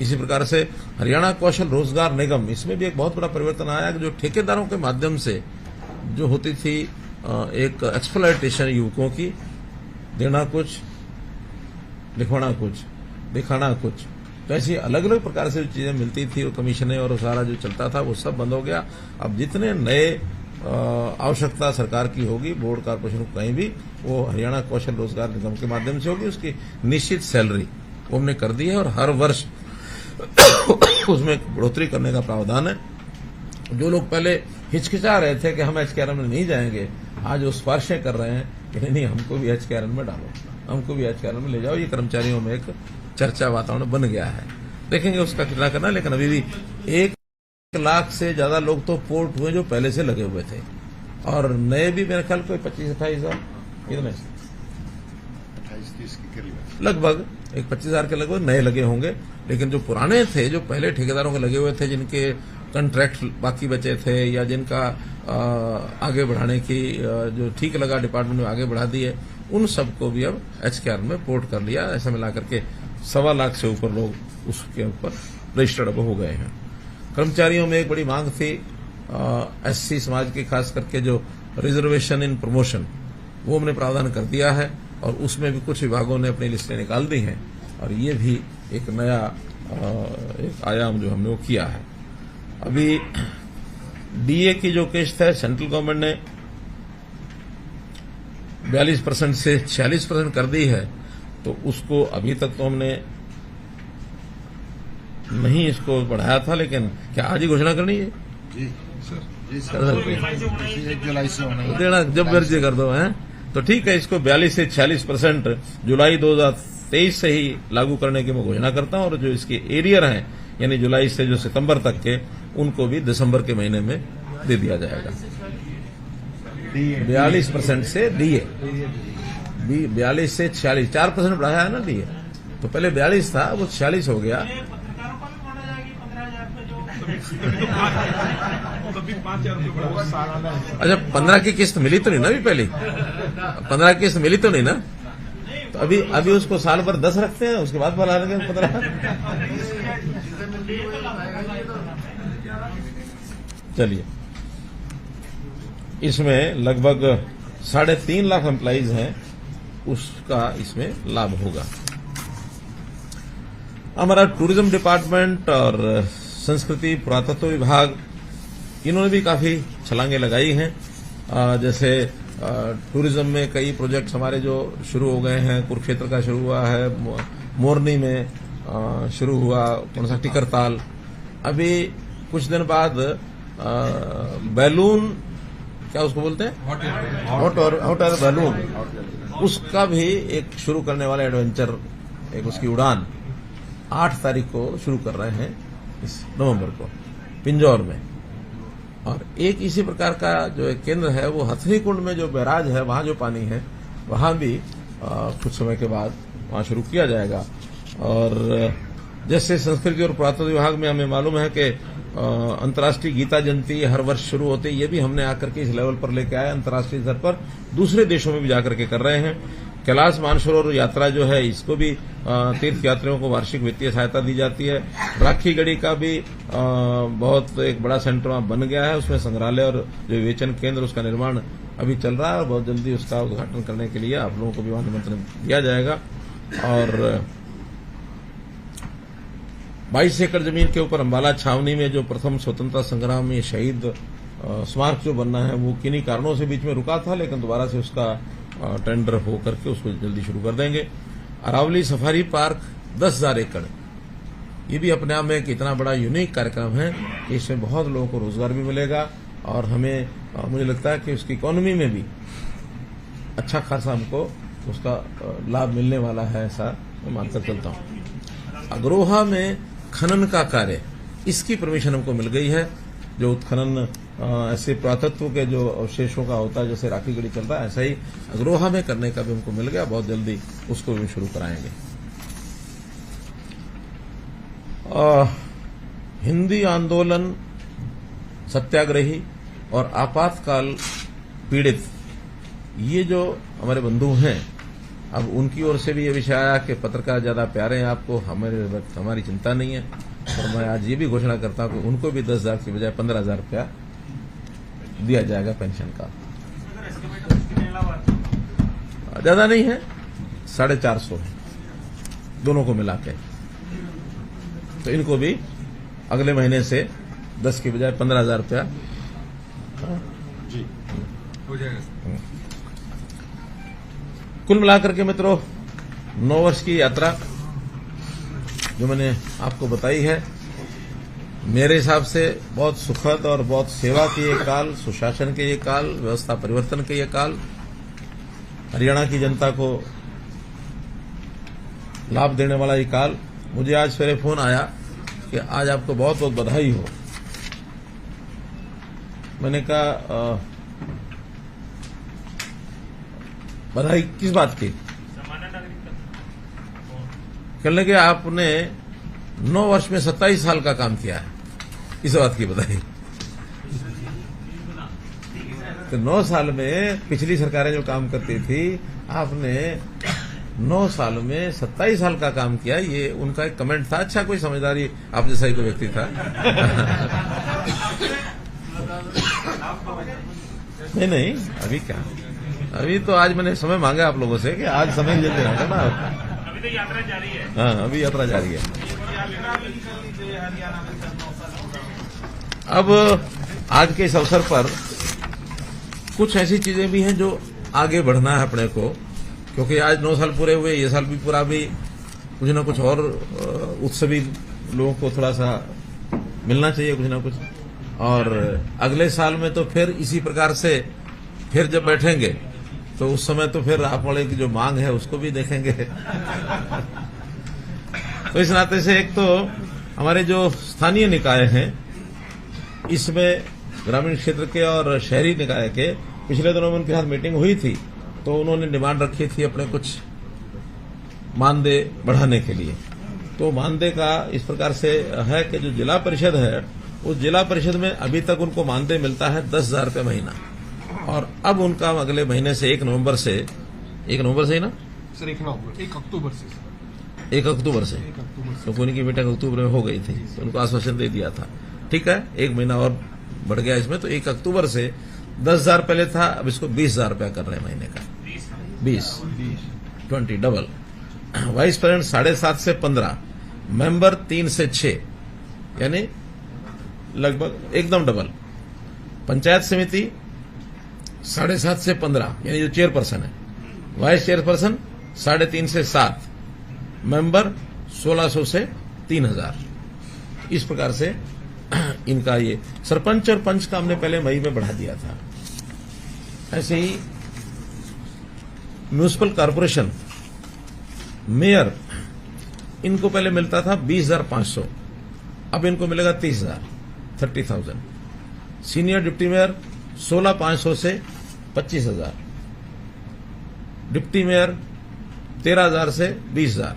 इसी प्रकार से हरियाणा कौशल रोजगार निगम, इसमें भी एक बहुत बड़ा परिवर्तन आया कि जो ठेकेदारों के माध्यम से जो होती थी एक एक्सप्लॉयटेशन युवकों की, देना कुछ, लिखवाना कुछ, दिखाना कुछ, तो ऐसी अलग अलग प्रकार से जो चीजें मिलती थी, वो कमीशनें और सारा जो चलता था वो सब बंद हो गया। अब जितने नए आवश्यकता सरकार की होगी, बोर्ड कारपोरेशन को कहीं भी, वो हरियाणा कौशल रोजगार निगम के माध्यम से होगी। उसकी निश्चित सैलरी वो हमने कर दी है और हर वर्ष उसमें बढ़ोतरी करने का प्रावधान है। जो लोग पहले हिचकिचा रहे थे कि हम एचकेआरएम में नहीं जाएंगे, आज वो सिफारिशें कर रहे हैं कि नहीं, हमको भी एचकेआरएम में डालो, हमको भी एचकेआरएम में ले जाओ। ये कर्मचारियों में एक चर्चा वातावरण बन गया है। देखेंगे उसका कितना करना, लेकिन अभी भी 1 लाख से ज्यादा लोग तो पोर्ट हुए जो पहले से लगे हुए थे, और नए भी मेरे ख्याल कोई 25-28 हजार, कितने 28-30 के करीब लगभग, एक 25,000 के लगभग नए लगे होंगे। लेकिन जो पुराने थे, जो पहले ठेकेदारों के लगे हुए थे, जिनके कॉन्ट्रैक्ट बाकी बचे थे या जिनका आगे बढ़ाने की जो ठीक लगा डिपार्टमेंट में आगे बढ़ा दिए, उन सबको भी अब एचकेआर में पोर्ट कर लिया। ऐसा मिला करके 1.25 लाख से ऊपर लोग उसके ऊपर रजिस्टर्ड अब हो गए हैं। कर्मचारियों में एक बड़ी मांग थी एससी समाज की, खास करके जो रिजर्वेशन इन प्रमोशन, वो हमने प्रावधान कर दिया है और उसमें भी कुछ विभागों ने अपनी लिस्टें निकाल दी हैं। और ये भी एक नया एक आयाम जो हमने वो किया है। अभी डीए की जो किस्त है, सेंट्रल गवर्नमेंट ने 42% से 46% कर दी है, तो उसको अभी तक तो हमने नहीं इसको बढ़ाया था, लेकिन क्या आज ही घोषणा करनी है? जी सर, जी कर सकते हैं। 1 जुलाई से होना है। देना जब मर्जी कर दो हैं, तो ठीक है। इसको 42 से 46% जुलाई 2023 से ही लागू करने की मैं घोषणा करता हूं, और जो इसके एरियर हैं यानी जुलाई से जो सितंबर तक के, उनको भी दिसंबर के महीने में दे दिया जाएगा। 42% से डीए, 42 से 46, 4% बढ़ाया है ना डीए, तो पहले 42 था, वो 46 हो गया। पत्रकारों को भी माना जाएगी 15,000 पे जो तभी 5,000 रुपये बढ़ा। अच्छा, 15 की किस्त मिली तो नहीं ना अभी? पहले 15 की किस्त मिली तो नहीं ना? तो अभी उसको साल भर 10 रखते हैं, उसके बाद बढ़ा लगे 15। चलिए, इसमें लगभग 3.5 लाख एम्प्लॉइज हैं, उसका इसमें लाभ होगा। हमारा टूरिज्म डिपार्टमेंट और संस्कृति पुरातत्व विभाग, इन्होंने भी काफी छलांगे लगाई हैं। जैसे टूरिज्म में कई प्रोजेक्ट्स हमारे जो शुरू हो गए हैं। कुरुक्षेत्र का शुरू हुआ है, मोरनी में शुरू हुआ, कौन सा टिकरताल। अभी कुछ दिन बाद बैलून, क्या उसको बोलते हैं, हॉट एयर बैलून, उसका भी एक शुरू करने वाला एडवेंचर, एक उसकी उड़ान 8 तारीख को शुरू कर रहे हैं इस नवंबर को पिंजौर में। और एक इसी प्रकार का जो एक केंद्र है, वो हथनी कुंड में जो बैराज है, वहां जो पानी है, वहां भी कुछ समय के बाद वहां शुरू किया जाएगा। और जैसे संस्कृति और पुरातत्व विभाग में हमें मालूम है कि अंतर्राष्ट्रीय गीता जयंती हर वर्ष शुरू होती है, ये भी हमने आकर के इस लेवल पर लेके आए, अंतर्राष्ट्रीय स्तर पर दूसरे देशों में भी जाकर के कर रहे हैं। कैलाश मानसरोवर यात्रा जो है, इसको भी तीर्थ यात्रियों को वार्षिक वित्तीय सहायता दी जाती है। राखी गढ़ी का भी बहुत एक बड़ा सेंटर वहां बन गया है, उसमें संग्रहालय और जो विवेचन केंद्र, उसका निर्माण अभी चल रहा है, और बहुत जल्दी उसका उद्घाटन करने के लिए आप लोगों को भी वहां निमंत्रण दिया जाएगा। और 22 एकड़ जमीन के ऊपर अम्बाला छावनी में जो प्रथम स्वतंत्रता संग्राम में शहीद स्मारक जो बनना है, वो किन्हीं कारणों से बीच में रुका था, लेकिन दोबारा से उसका टेंडर हो करके उसको जल्दी शुरू कर देंगे। अरावली सफारी पार्क 10,000 एकड़, ये भी अपने आप में एक इतना बड़ा यूनिक कार्यक्रम है कि इसमें बहुत लोगों को रोजगार भी मिलेगा, और हमें मुझे लगता है कि उसकी इकोनॉमी में भी अच्छा खासा हमको उसका लाभ मिलने वाला है, ऐसा मैं मानकर चलता हूं। अग्रोहा में खनन का कार्य, इसकी परमिशन हमको मिल गई है। जो उत्खनन ऐसे पुरातत्व के जो अवशेषों का होता है, जैसे राखी गढ़ी चल रहा है, ऐसा ही अग्रोहा में करने का भी हमको मिल गया। बहुत जल्दी उसको भी शुरू कराएंगे। हिंदी आंदोलन सत्याग्रही और आपातकाल पीड़ित, ये जो हमारे बंधु हैं, अब उनकी ओर से भी ये विषय आया कि पत्रकार ज्यादा प्यारे हैं आपको, हमारी चिंता नहीं है। और मैं आज ये भी घोषणा करता हूं कि उनको भी 10,000 की बजाय 15,000 रुपया दिया जाएगा पेंशन का। ज्यादा नहीं है, 450 है दोनों को मिला के। तो इनको भी अगले महीने से 10 की बजाय 15,000 रुपया जी हो जाएगा। कुल मिलाकर के मित्रों, 9 वर्ष की यात्रा जो मैंने आपको बताई है, मेरे हिसाब से बहुत सुखद और बहुत सेवा के ये काल, सुशासन के ये काल, व्यवस्था परिवर्तन के ये काल, हरियाणा की जनता को लाभ देने वाला ये काल। मुझे आज सवेरे फोन आया कि आज आपको बहुत बहुत बधाई हो। मैंने कहा बधाई किस बात की? कहने लगे आपने 9 वर्ष में 27 साल का काम किया है, इस बात की बधाई। तो 9 साल में पिछली सरकारें जो काम करती थी, आपने 9 साल में 27 साल का काम किया, ये उनका एक कमेंट था। अच्छा, कोई समझदारी आप जैसा ही कोई व्यक्ति था। नहीं, अभी क्या, अभी तो आज मैंने समय मांगा आप लोगों से कि आज समय जल्दी रहता ना। अभी तो यात्रा जारी है। हाँ, अभी यात्रा जारी है। अब आज के इस अवसर पर कुछ ऐसी चीजें भी हैं जो आगे बढ़ना है अपने को, क्योंकि आज 9 साल पूरे हुए, ये साल भी पूरा, भी कुछ ना कुछ और उत्सवी लोगों को थोड़ा सा मिलना चाहिए, कुछ ना कुछ। और अगले साल में तो फिर इसी प्रकार से फिर जब बैठेंगे तो उस समय तो फिर आप वाले की जो मांग है उसको भी देखेंगे। तो इस नाते से एक तो हमारे जो स्थानीय निकाय हैं, इसमें ग्रामीण क्षेत्र के और शहरी निकाय के पिछले दिनों में उनके साथ मीटिंग हुई थी, तो उन्होंने डिमांड रखी थी अपने कुछ मानदेय बढ़ाने के लिए। तो मानदेय का इस प्रकार से है कि जो जिला परिषद है, उस जिला परिषद में अभी तक उनको मानदेय मिलता है 10,000 रुपये महीना, और अब उनका अगले महीने से 1 नवंबर से ही ना सर 1 अक्टूबर से 1 अक्टूबर से, तो उनकी मीटिंग अक्टूबर में हो गई थी, तो उनको आश्वासन दे दिया था। ठीक है, 1 महीना और बढ़ गया इसमें, तो 1 अक्टूबर से 10,000 पहले था, अब इसको 20,000 रुपया कर रहे हैं महीने का, 20 डबल। वाइस प्रेसिडेंट 7.5 से 15, मेंबर 3 से 6, यानी लगभग एकदम डबल। पंचायत समिति 7.5 से 15, यानी जो चेयरपर्सन है, वाइस चेयरपर्सन 3.5 से 7, मेंबर 1,600 से 3,000। इस प्रकार से इनका ये सरपंच और पंच का हमने पहले मई में बढ़ा दिया था। ऐसे ही म्यूनिसिपल कॉर्पोरेशन, मेयर, इनको पहले मिलता था 20,500, अब इनको मिलेगा 30,000। सीनियर डिप्टी मेयर 16,500 से 25,000, डिप्टी मेयर 13,000 से 20,000,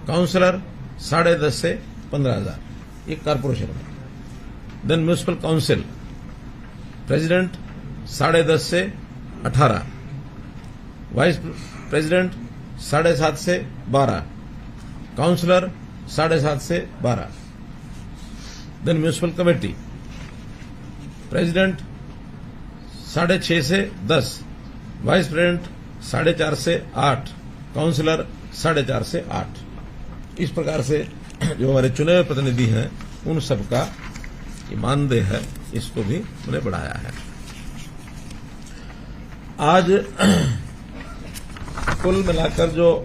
काउंसलर 10.5 से 15,000, ये कॉर्पोरेशन में। देन म्यूनिसिपल काउंसिल, प्रेसिडेंट 10.5 से 18, वाइस प्रेसिडेंट 7.5 से 12, काउंसलर 7.5 से 12। देन म्यूनिसिपल कमेटी, प्रेसिडेंट 6.5 से 10, वाइस प्रेसिडेंट 4.5 से 8, काउंसलर 4.5 से 8। इस प्रकार से जो हमारे चुने हुए प्रतिनिधि हैं, उन सबका ये मानदेय है, इसको भी हमने बढ़ाया है। आज कुल मिलाकर जो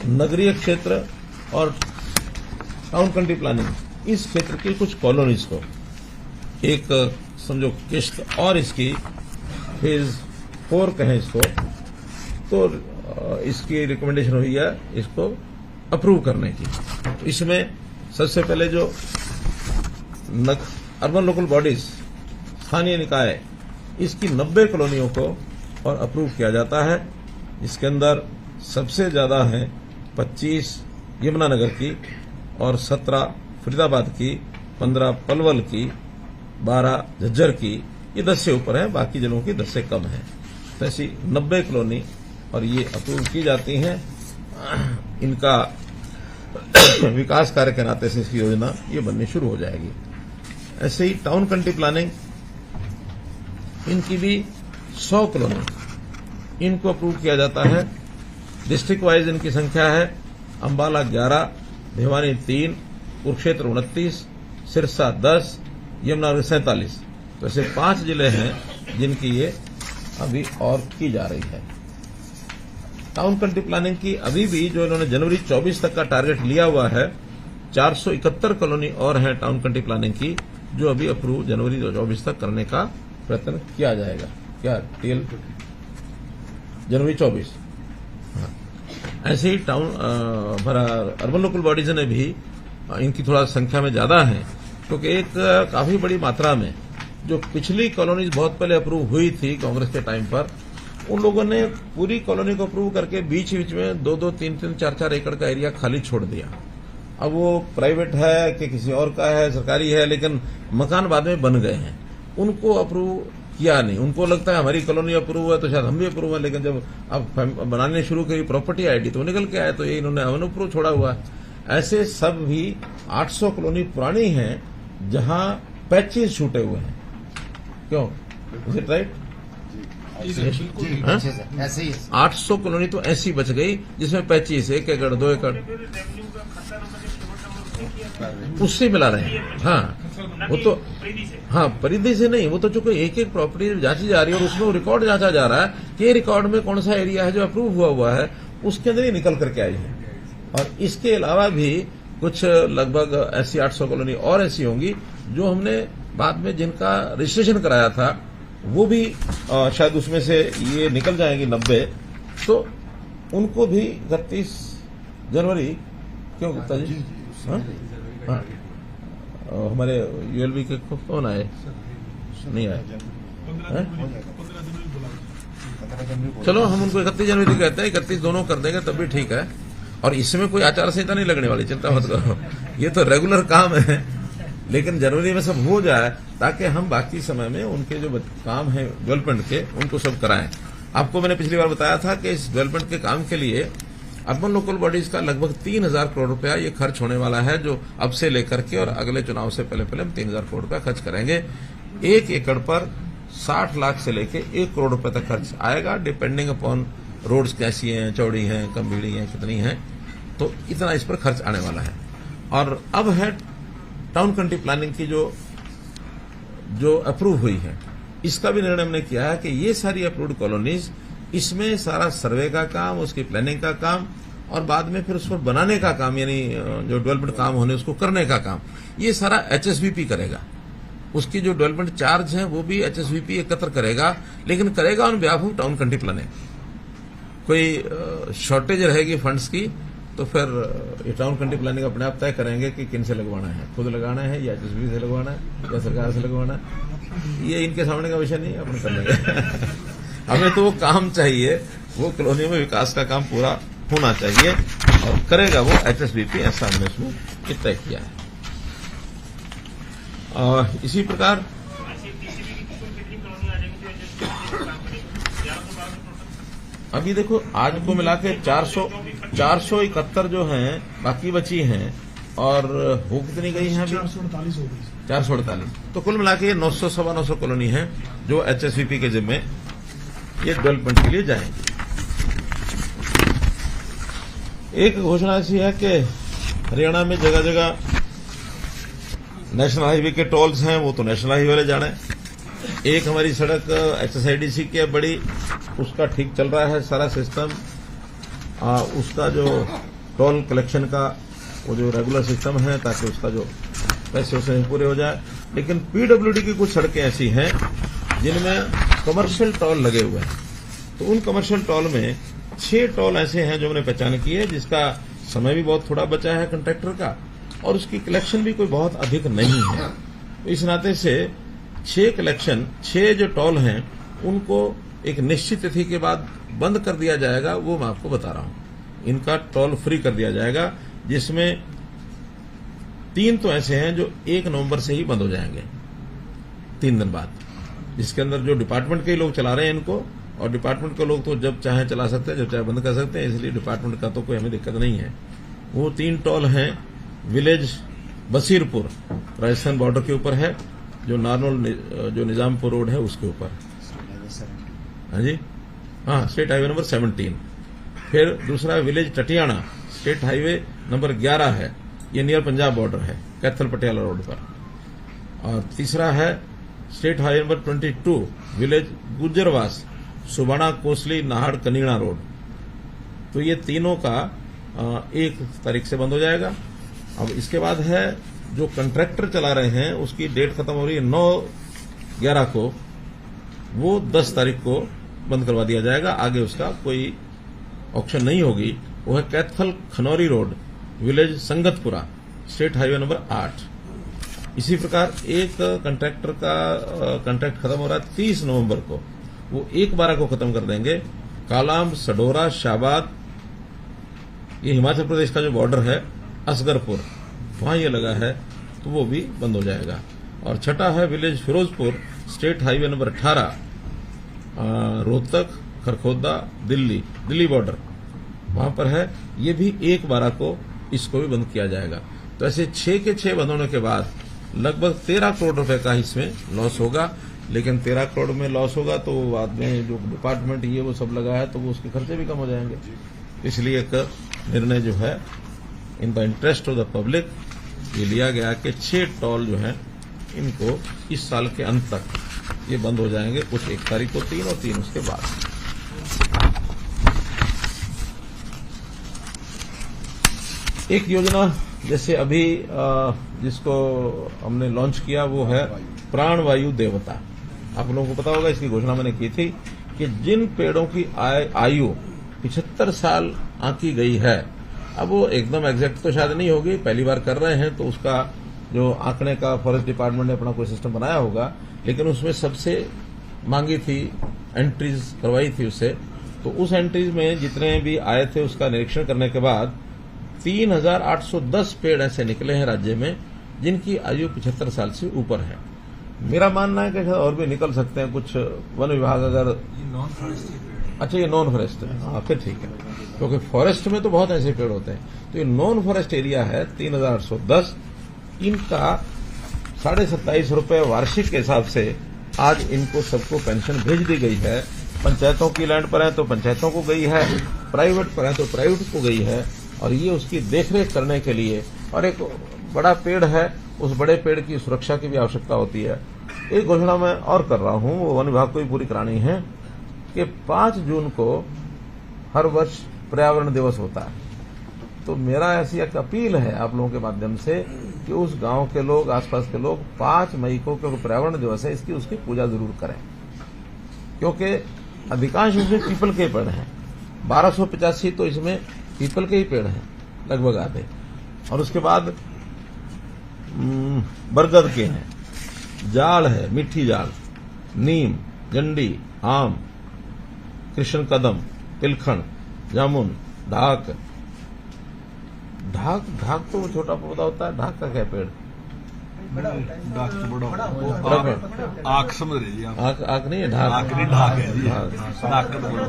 नगरीय क्षेत्र और टाउन कंट्री प्लानिंग, इस क्षेत्र की कुछ कॉलोनीज को एक समझो किस्त और इसकी फेज 4 कहें इसको, तो इसकी रिकमेंडेशन हुई है इसको अप्रूव करने की। इसमें सबसे पहले जो अर्बन लोकल बॉडीज, स्थानीय निकाय, इसकी 90 कॉलोनियों को और अप्रूव किया जाता है। इसके अंदर सबसे ज्यादा है 25 यमुनानगर की और 17 फरीदाबाद की, 15 पलवल की, 12 झज्जर की, ये 10 से ऊपर है, बाकी जिलों की 10 से कम है। तो ऐसी 90 कॉलोनी और ये अप्रूव की जाती हैं। इनका विकास कार्य के नाते से इसकी योजना ये बननी शुरू हो जाएगी। ऐसे ही टाउन कंट्री प्लानिंग, इनकी भी 100 कॉलोनी इनको अप्रूव किया जाता है। डिस्ट्रिक्ट वाइज इनकी संख्या है अंबाला 11, भिवानी 3, कुरुक्षेत्र 29, सिरसा 10, यमुनानगर 47। तो ऐसे 5 जिले हैं जिनकी ये अभी और की जा रही है। टाउन कंट्री प्लानिंग की अभी भी जो इन्होंने जनवरी 24 तक का टारगेट लिया हुआ है, 471 कॉलोनी और है टाउन कंट्री प्लानिंग की, जो अभी अप्रूव जनवरी 24 तक करने का प्रयत्न किया जाएगा। क्या टीएल जनवरी 24। हाँ। ऐसे ही टाउन अर्बन लोकल बॉडीज ने भी इनकी थोड़ा संख्या में ज्यादा है, क्योंकि एक काफी बड़ी मात्रा में जो पिछली कॉलोनीज बहुत पहले अप्रूव हुई थी कांग्रेस के टाइम पर, उन लोगों ने पूरी कॉलोनी को अप्रूव करके बीच बीच में 2-2, 3-3, 4-4 एकड़ का एरिया खाली छोड़ दिया। अब वो प्राइवेट है कि किसी और का है, सरकारी है, लेकिन मकान बाद में बन गए हैं, उनको अप्रूव किया नहीं। उनको लगता है हमारी कॉलोनी अप्रूव है तो शायद हम भी अप्रूव है, लेकिन जब अब बनाने शुरू करी प्रॉपर्टी आईडी तो निकल के आए, तो ये इन्होंने अनअप्रूव छोड़ा हुआ है। ऐसे सब भी 800 कॉलोनी पुरानी है जहां पैचेज छूटे हुए हैं। क्यों, इज इट राइट? ऐसे ही 800 कॉलोनी तो ऐसी बच गई जिसमें 25, 1 एकड़ 2 एकड़। उससे मिला रहे हैं। हाँ वो तो हाँ परिधि से नहीं, वो तो चूंकि एक एक प्रॉपर्टी जांची जा रही है और उसमें रिकॉर्ड जांचा जा रहा है कि ये रिकॉर्ड में कौन सा एरिया है जो अप्रूव हुआ है, उसके अंदर ही निकल करके आई है। और इसके अलावा भी कुछ लगभग ऐसी 800 कॉलोनी और ऐसी होंगी जो हमने बाद में जिनका रजिस्ट्रेशन कराया था वो भी शायद उसमें से ये निकल जाएंगी 90, तो उनको भी 31 जनवरी क्यों गुप्ता जी? हाँ? हाँ। हमारे यूएलबी के कौन आए? नहीं आए। चलो हम उनको 31 जनवरी कहते हैं, 31 दोनों कर देंगे तब भी ठीक है। और इसमें कोई आचार संहिता नहीं लगने वाली, चिंता मत करो, ये तो रेगुलर काम है। लेकिन जनवरी में सब हो जाए ताकि हम बाकी समय में उनके जो काम है डेवलपमेंट के उनको सब कराएं। आपको मैंने पिछली बार बताया था कि इस डेवलपमेंट के काम के लिए अर्बन लोकल बॉडीज का लगभग 3000 करोड़ रुपया ये खर्च होने वाला है, जो अब से लेकर के और अगले चुनाव से पहले हम 3000 करोड़ रुपया खर्च करेंगे। 1 एकड़ पर 60 लाख से लेके 1 करोड़ रुपए तक खर्च आएगा, डिपेंडिंग अपॉन रोड्स कैसी हैं, चौड़ी हैं, कम भीड़ी हैं, कितनी हैं, तो इतना इस पर खर्च आने वाला है। और अब है टाउन कंट्री प्लानिंग की जो अप्रूव हुई है, इसका भी निर्णय हमने किया है कि ये सारी अप्रूव्ड कॉलोनीज, इसमें सारा सर्वे का काम, उसकी प्लानिंग का काम और बाद में फिर उस पर बनाने का काम, यानी जो डेवलपमेंट काम होने उसको करने का काम, ये सारा एचएसबीपी करेगा। उसकी जो डेवलपमेंट चार्ज है वो भी एचएसबीपी एकत्र करेगा, लेकिन करेगा on behalf of town country planning. कोई शॉर्टेज रहेगी फंड्स की तो फिर ये टाउन कंट्री प्लानिंग अपने आप तय करेंगे कि किन से लगवाना है, खुद लगाना है या एचएसबी से लगवाना है या सरकार से लगवाना है। ये इनके सामने का विषय नहीं है, अपन कर लेंगे। हमें तो वो काम चाहिए, वो कॉलोनी में विकास का काम पूरा होना चाहिए और करेगा वो एचएसबीपी, ऐसा हमने उसमें तय किया है। और इसी प्रकार अभी देखो आज को मिला के 471 जो हैं बाकी बची हैं, और हो कितनी गई हैं अभी? 448 हो गई। 448। तो कुल मिला के 900 सवा 900 कॉलोनी है जो एचएसवीपी के जिम्मे ये डेवलपमेंट के लिए जाएंगे। एक घोषणा ऐसी है कि हरियाणा में जगह जगह नेशनल हाईवे के टोल्स हैं, वो तो नेशनल हाईवे वाले जाने। एक हमारी सड़क एचएसआईडीसी की है बड़ी, उसका ठीक चल रहा है सारा सिस्टम। उसका जो टोल कलेक्शन का वो जो रेगुलर सिस्टम है, ताकि उसका जो पैसे उसे पूरे हो जाए। लेकिन पीडब्ल्यूडी की कुछ सड़कें ऐसी हैं जिनमें कमर्शियल टोल लगे हुए हैं, तो उन कमर्शियल टोल में 6 टोल ऐसे हैं जो हमने पहचान की है, जिसका समय भी बहुत थोड़ा बचा है कंट्रैक्टर का, और उसकी कलेक्शन भी कोई बहुत अधिक नहीं है। तो इस नाते से 6 जो टोल हैं उनको एक निश्चित तिथि के बाद बंद कर दिया जाएगा, वो मैं आपको बता रहा हूं। इनका टोल फ्री कर दिया जाएगा, जिसमें 3 तो ऐसे हैं जो 1 नवंबर से ही बंद हो जाएंगे, 3 दिन बाद, जिसके अंदर जो डिपार्टमेंट के लोग चला रहे हैं इनको, और डिपार्टमेंट के लोग तो जब चाहे चला सकते हैं, जब चाहे बंद कर सकते हैं, इसलिए डिपार्टमेंट का तो कोई हमें दिक्कत नहीं है। वो 3 टोल हैं। विलेज बसीरपुर राजस्थान बॉर्डर के ऊपर है, जो नारनौल जो निजामपुर रोड है उसके ऊपर। हाँ जी, हाँ, स्टेट हाईवे नंबर 17। फिर दूसरा village Tatiyana, state highway number 11 है, ये नियर पंजाब बॉर्डर है, कैथल पटियाला रोड पर। और तीसरा है state highway number 22, village Gujarwas, Subana Kosli Nahar Kanina road. तो ये तीनों का 1 तारीख से बंद हो जाएगा। अब इसके बाद है जो कंट्रैक्टर चला रहे हैं, उसकी डेट खत्म हो रही है 9/11 को, वो 10 तारीख को बंद करवा दिया जाएगा। आगे उसका कोई ऑप्शन नहीं होगी। वो है Kaithal Khanauri road, village Sangatpura, state highway number 8। इसी प्रकार एक कंट्रैक्टर का कंट्रैक्ट खत्म हो रहा है 30 नवंबर को, वो 1/12 को खत्म कर देंगे। कालाम, सडोरा, शाबाद, ये हिमाचल प्रदेश का जो बॉर्डर है, असगरपुर, वहां ये लगा है, तो वो भी बंद हो जाएगा। और छठा है village Firozpur, state highway number 18, Rohtak, Kharkhoda, Delhi border, वहां पर है। ये भी 1/12 को इसको भी बंद किया जाएगा। तो ऐसे 6 के 6 बंद होने के बाद लगभग 13 करोड़ रुपए का इसमें लॉस होगा। लेकिन 13 करोड़ में लॉस होगा तो बाद में जो डिपार्टमेंट ये वो सब लगा है, तो वो उसके खर्चे भी कम हो जाएंगे। इसलिए एक निर्णय जो है in the interest of the public ये लिया गया कि 6 टोल जो है इनको इस साल के अंत तक ये बंद हो जाएंगे, कुछ 1 तारीख को 3 और 3 उसके बाद। एक योजना जैसे अभी जिसको हमने लॉन्च किया वो है प्राणवायु देवता। आप लोगों को पता होगा, इसकी घोषणा मैंने की थी कि जिन पेड़ों की आयु 75 साल आंकी गई है, अब वो एकदम एग्जैक्ट तो शायद नहीं होगी, पहली बार कर रहे हैं तो उसका जो आंकड़े का फॉरेस्ट डिपार्टमेंट ने अपना कोई सिस्टम बनाया होगा, लेकिन उसमें सबसे मांगी थी, एंट्रीज करवाई थी उससे, तो उस एंट्रीज में जितने भी आए थे उसका निरीक्षण करने के बाद 3810 पेड़ ऐसे निकले हैं राज्य में जिनकी आयु 75 साल से ऊपर है। मेरा मानना है कि शायद और भी निकल सकते हैं, कुछ वन विभाग अगर नॉन फॉरेस्ट पेड़। अच्छा, ये नॉन फॉरेस्ट है, हाँ फिर ठीक है, क्योंकि फॉरेस्ट में तो बहुत ऐसे पेड़ होते हैं, तो ये नॉन फॉरेस्ट एरिया है 3810। इनका 27.5 रुपये वार्षिक के हिसाब से आज इनको सबको पेंशन भेज दी गई है। पंचायतों की लैंड पर है तो पंचायतों को गई है, प्राइवेट पर है तो प्राइवेट को गई है, और ये उसकी देखरेख करने के लिए, और एक बड़ा पेड़ है उस बड़े पेड़ की सुरक्षा की भी आवश्यकता होती है। एक घोषणा मैं और कर रहा हूं, वो वन विभाग को भी पूरी करानी है कि 5 जून को हर वर्ष पर्यावरण दिवस होता है। तो मेरा ऐसी एक अपील है आप लोगों के माध्यम से कि उस गांव के लोग, आसपास के लोग 5 मई को, क्योंकि पर्यावरण दिवस है, उसकी पूजा जरूर करें, क्योंकि अधिकांश इसमें पीपल के पेड़ हैं। 1285 तो इसमें पीपल के ही पेड़ हैं लगभग आधे, और उसके बाद बरगद के हैं, जाड़ है, मीठी जाड़, नीम, जंडी, आम, कृष्ण कदम, तिलखण, जामुन, ढाक। ढाक तो वो छोटा पौधा होता है, ढाक का क्या पेड़? डाक तो बड़ा बड़ा पेड़। आख समझ रही आप? आक नहीं है, ढाक। आख नहीं, ढाक है जी। ढाक। डाक तो बड़ा।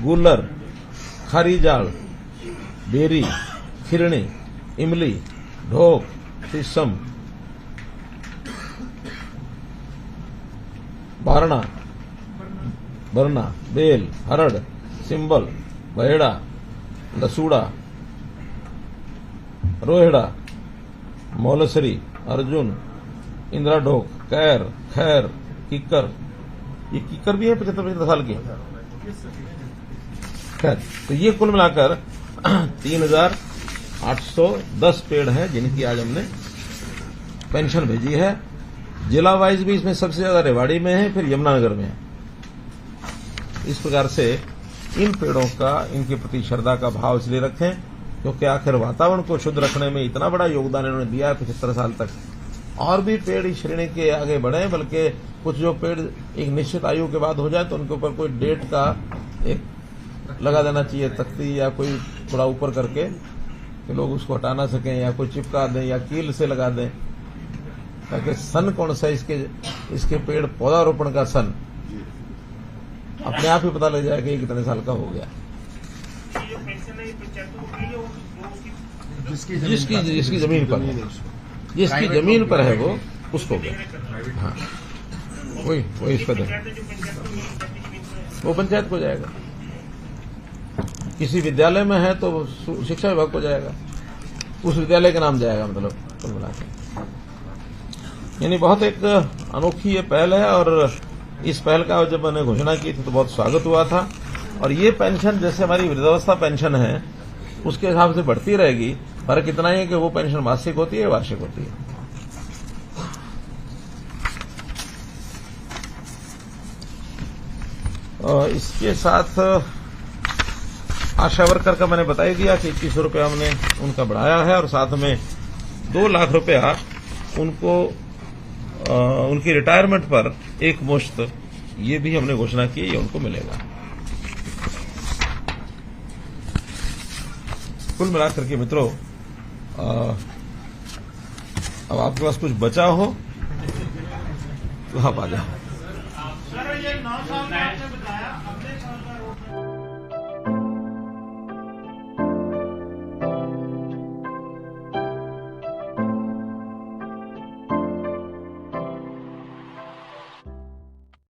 गुल्लर, खारी जाड़, बेरी, खिरणी, इमली, ढोक, शीशम, बरना, बेल, हरड़, सिंबल, बहेड़ा, लसूड़ा, रोहेड़ा, मौलसरी, अर्जुन, इंदिरा ढोक, कैर, खैर, किक्कर। ये किक्कर भी है 75 साल की। खैर, तो ये कुल मिलाकर 3810 पेड़ हैं जिनकी आज हमने पेंशन भेजी है। जिला वाइज भी इसमें सबसे ज्यादा रेवाड़ी में है, फिर यमुनानगर में है। इस प्रकार से इन पेड़ों का, इनके प्रति श्रद्धा का भाव इसलिए रखें क्योंकि आखिर वातावरण को शुद्ध रखने में इतना बड़ा योगदान इन्होंने दिया है 75 साल तक। और भी पेड़ इस श्रेणी के आगे बढ़े, बल्कि कुछ जो पेड़ एक निश्चित आयु के बाद हो जाए तो उनके ऊपर कोई डेट का एक लगा देना चाहिए, तख्ती या कोई थोड़ा ऊपर करके, कि लोग उसको हटा ना सकें, या कोई चिपका दें या कील से लगा दें, ताकि सन कौन सा इसके पेड़ पौधारोपण का सन अपने आप ही पता लग जाए कि ये कितने साल का हो गया। ये पेंशन है, ये पंचायतों को मिली है, वो उसकी जिसकी जमीन पर है, जिसकी जमीन पर है वो उसको गया। हाँ, वही इसका दे, पंचायत जो पंचायत को मिली जाती जमीन पर है। वो पंचायत को जाएगा। किसी विद्यालय में है तो शिक्षा विभाग को जाएगा, उस विद्यालय के नाम जाएगा, मतलब कुल मिलाकर। यानी बहुत एक अनोखी ये पहल है, और इस पहल का जब मैंने घोषणा की थी तो बहुत स्वागत हुआ था। और ये पेंशन जैसे हमारी वृद्धावस्था पेंशन है उसके हिसाब से बढ़ती रहेगी। फर्क इतना ही है कि वो पेंशन मासिक होती है, वार्षिक होती है। इसके साथ आशा वर्कर का मैंने बता ही दिया कि 2100 रुपया हमने उनका बढ़ाया है, और साथ में 2 लाख रुपया उनको उनकी रिटायरमेंट पर एक मुश्त, ये भी हमने घोषणा की, ये उनको मिलेगा। कुल मिलाकर के मित्रों, अब आपके पास कुछ बचा हो तो आप आ जाओ। सर, ये 9 साल में आपने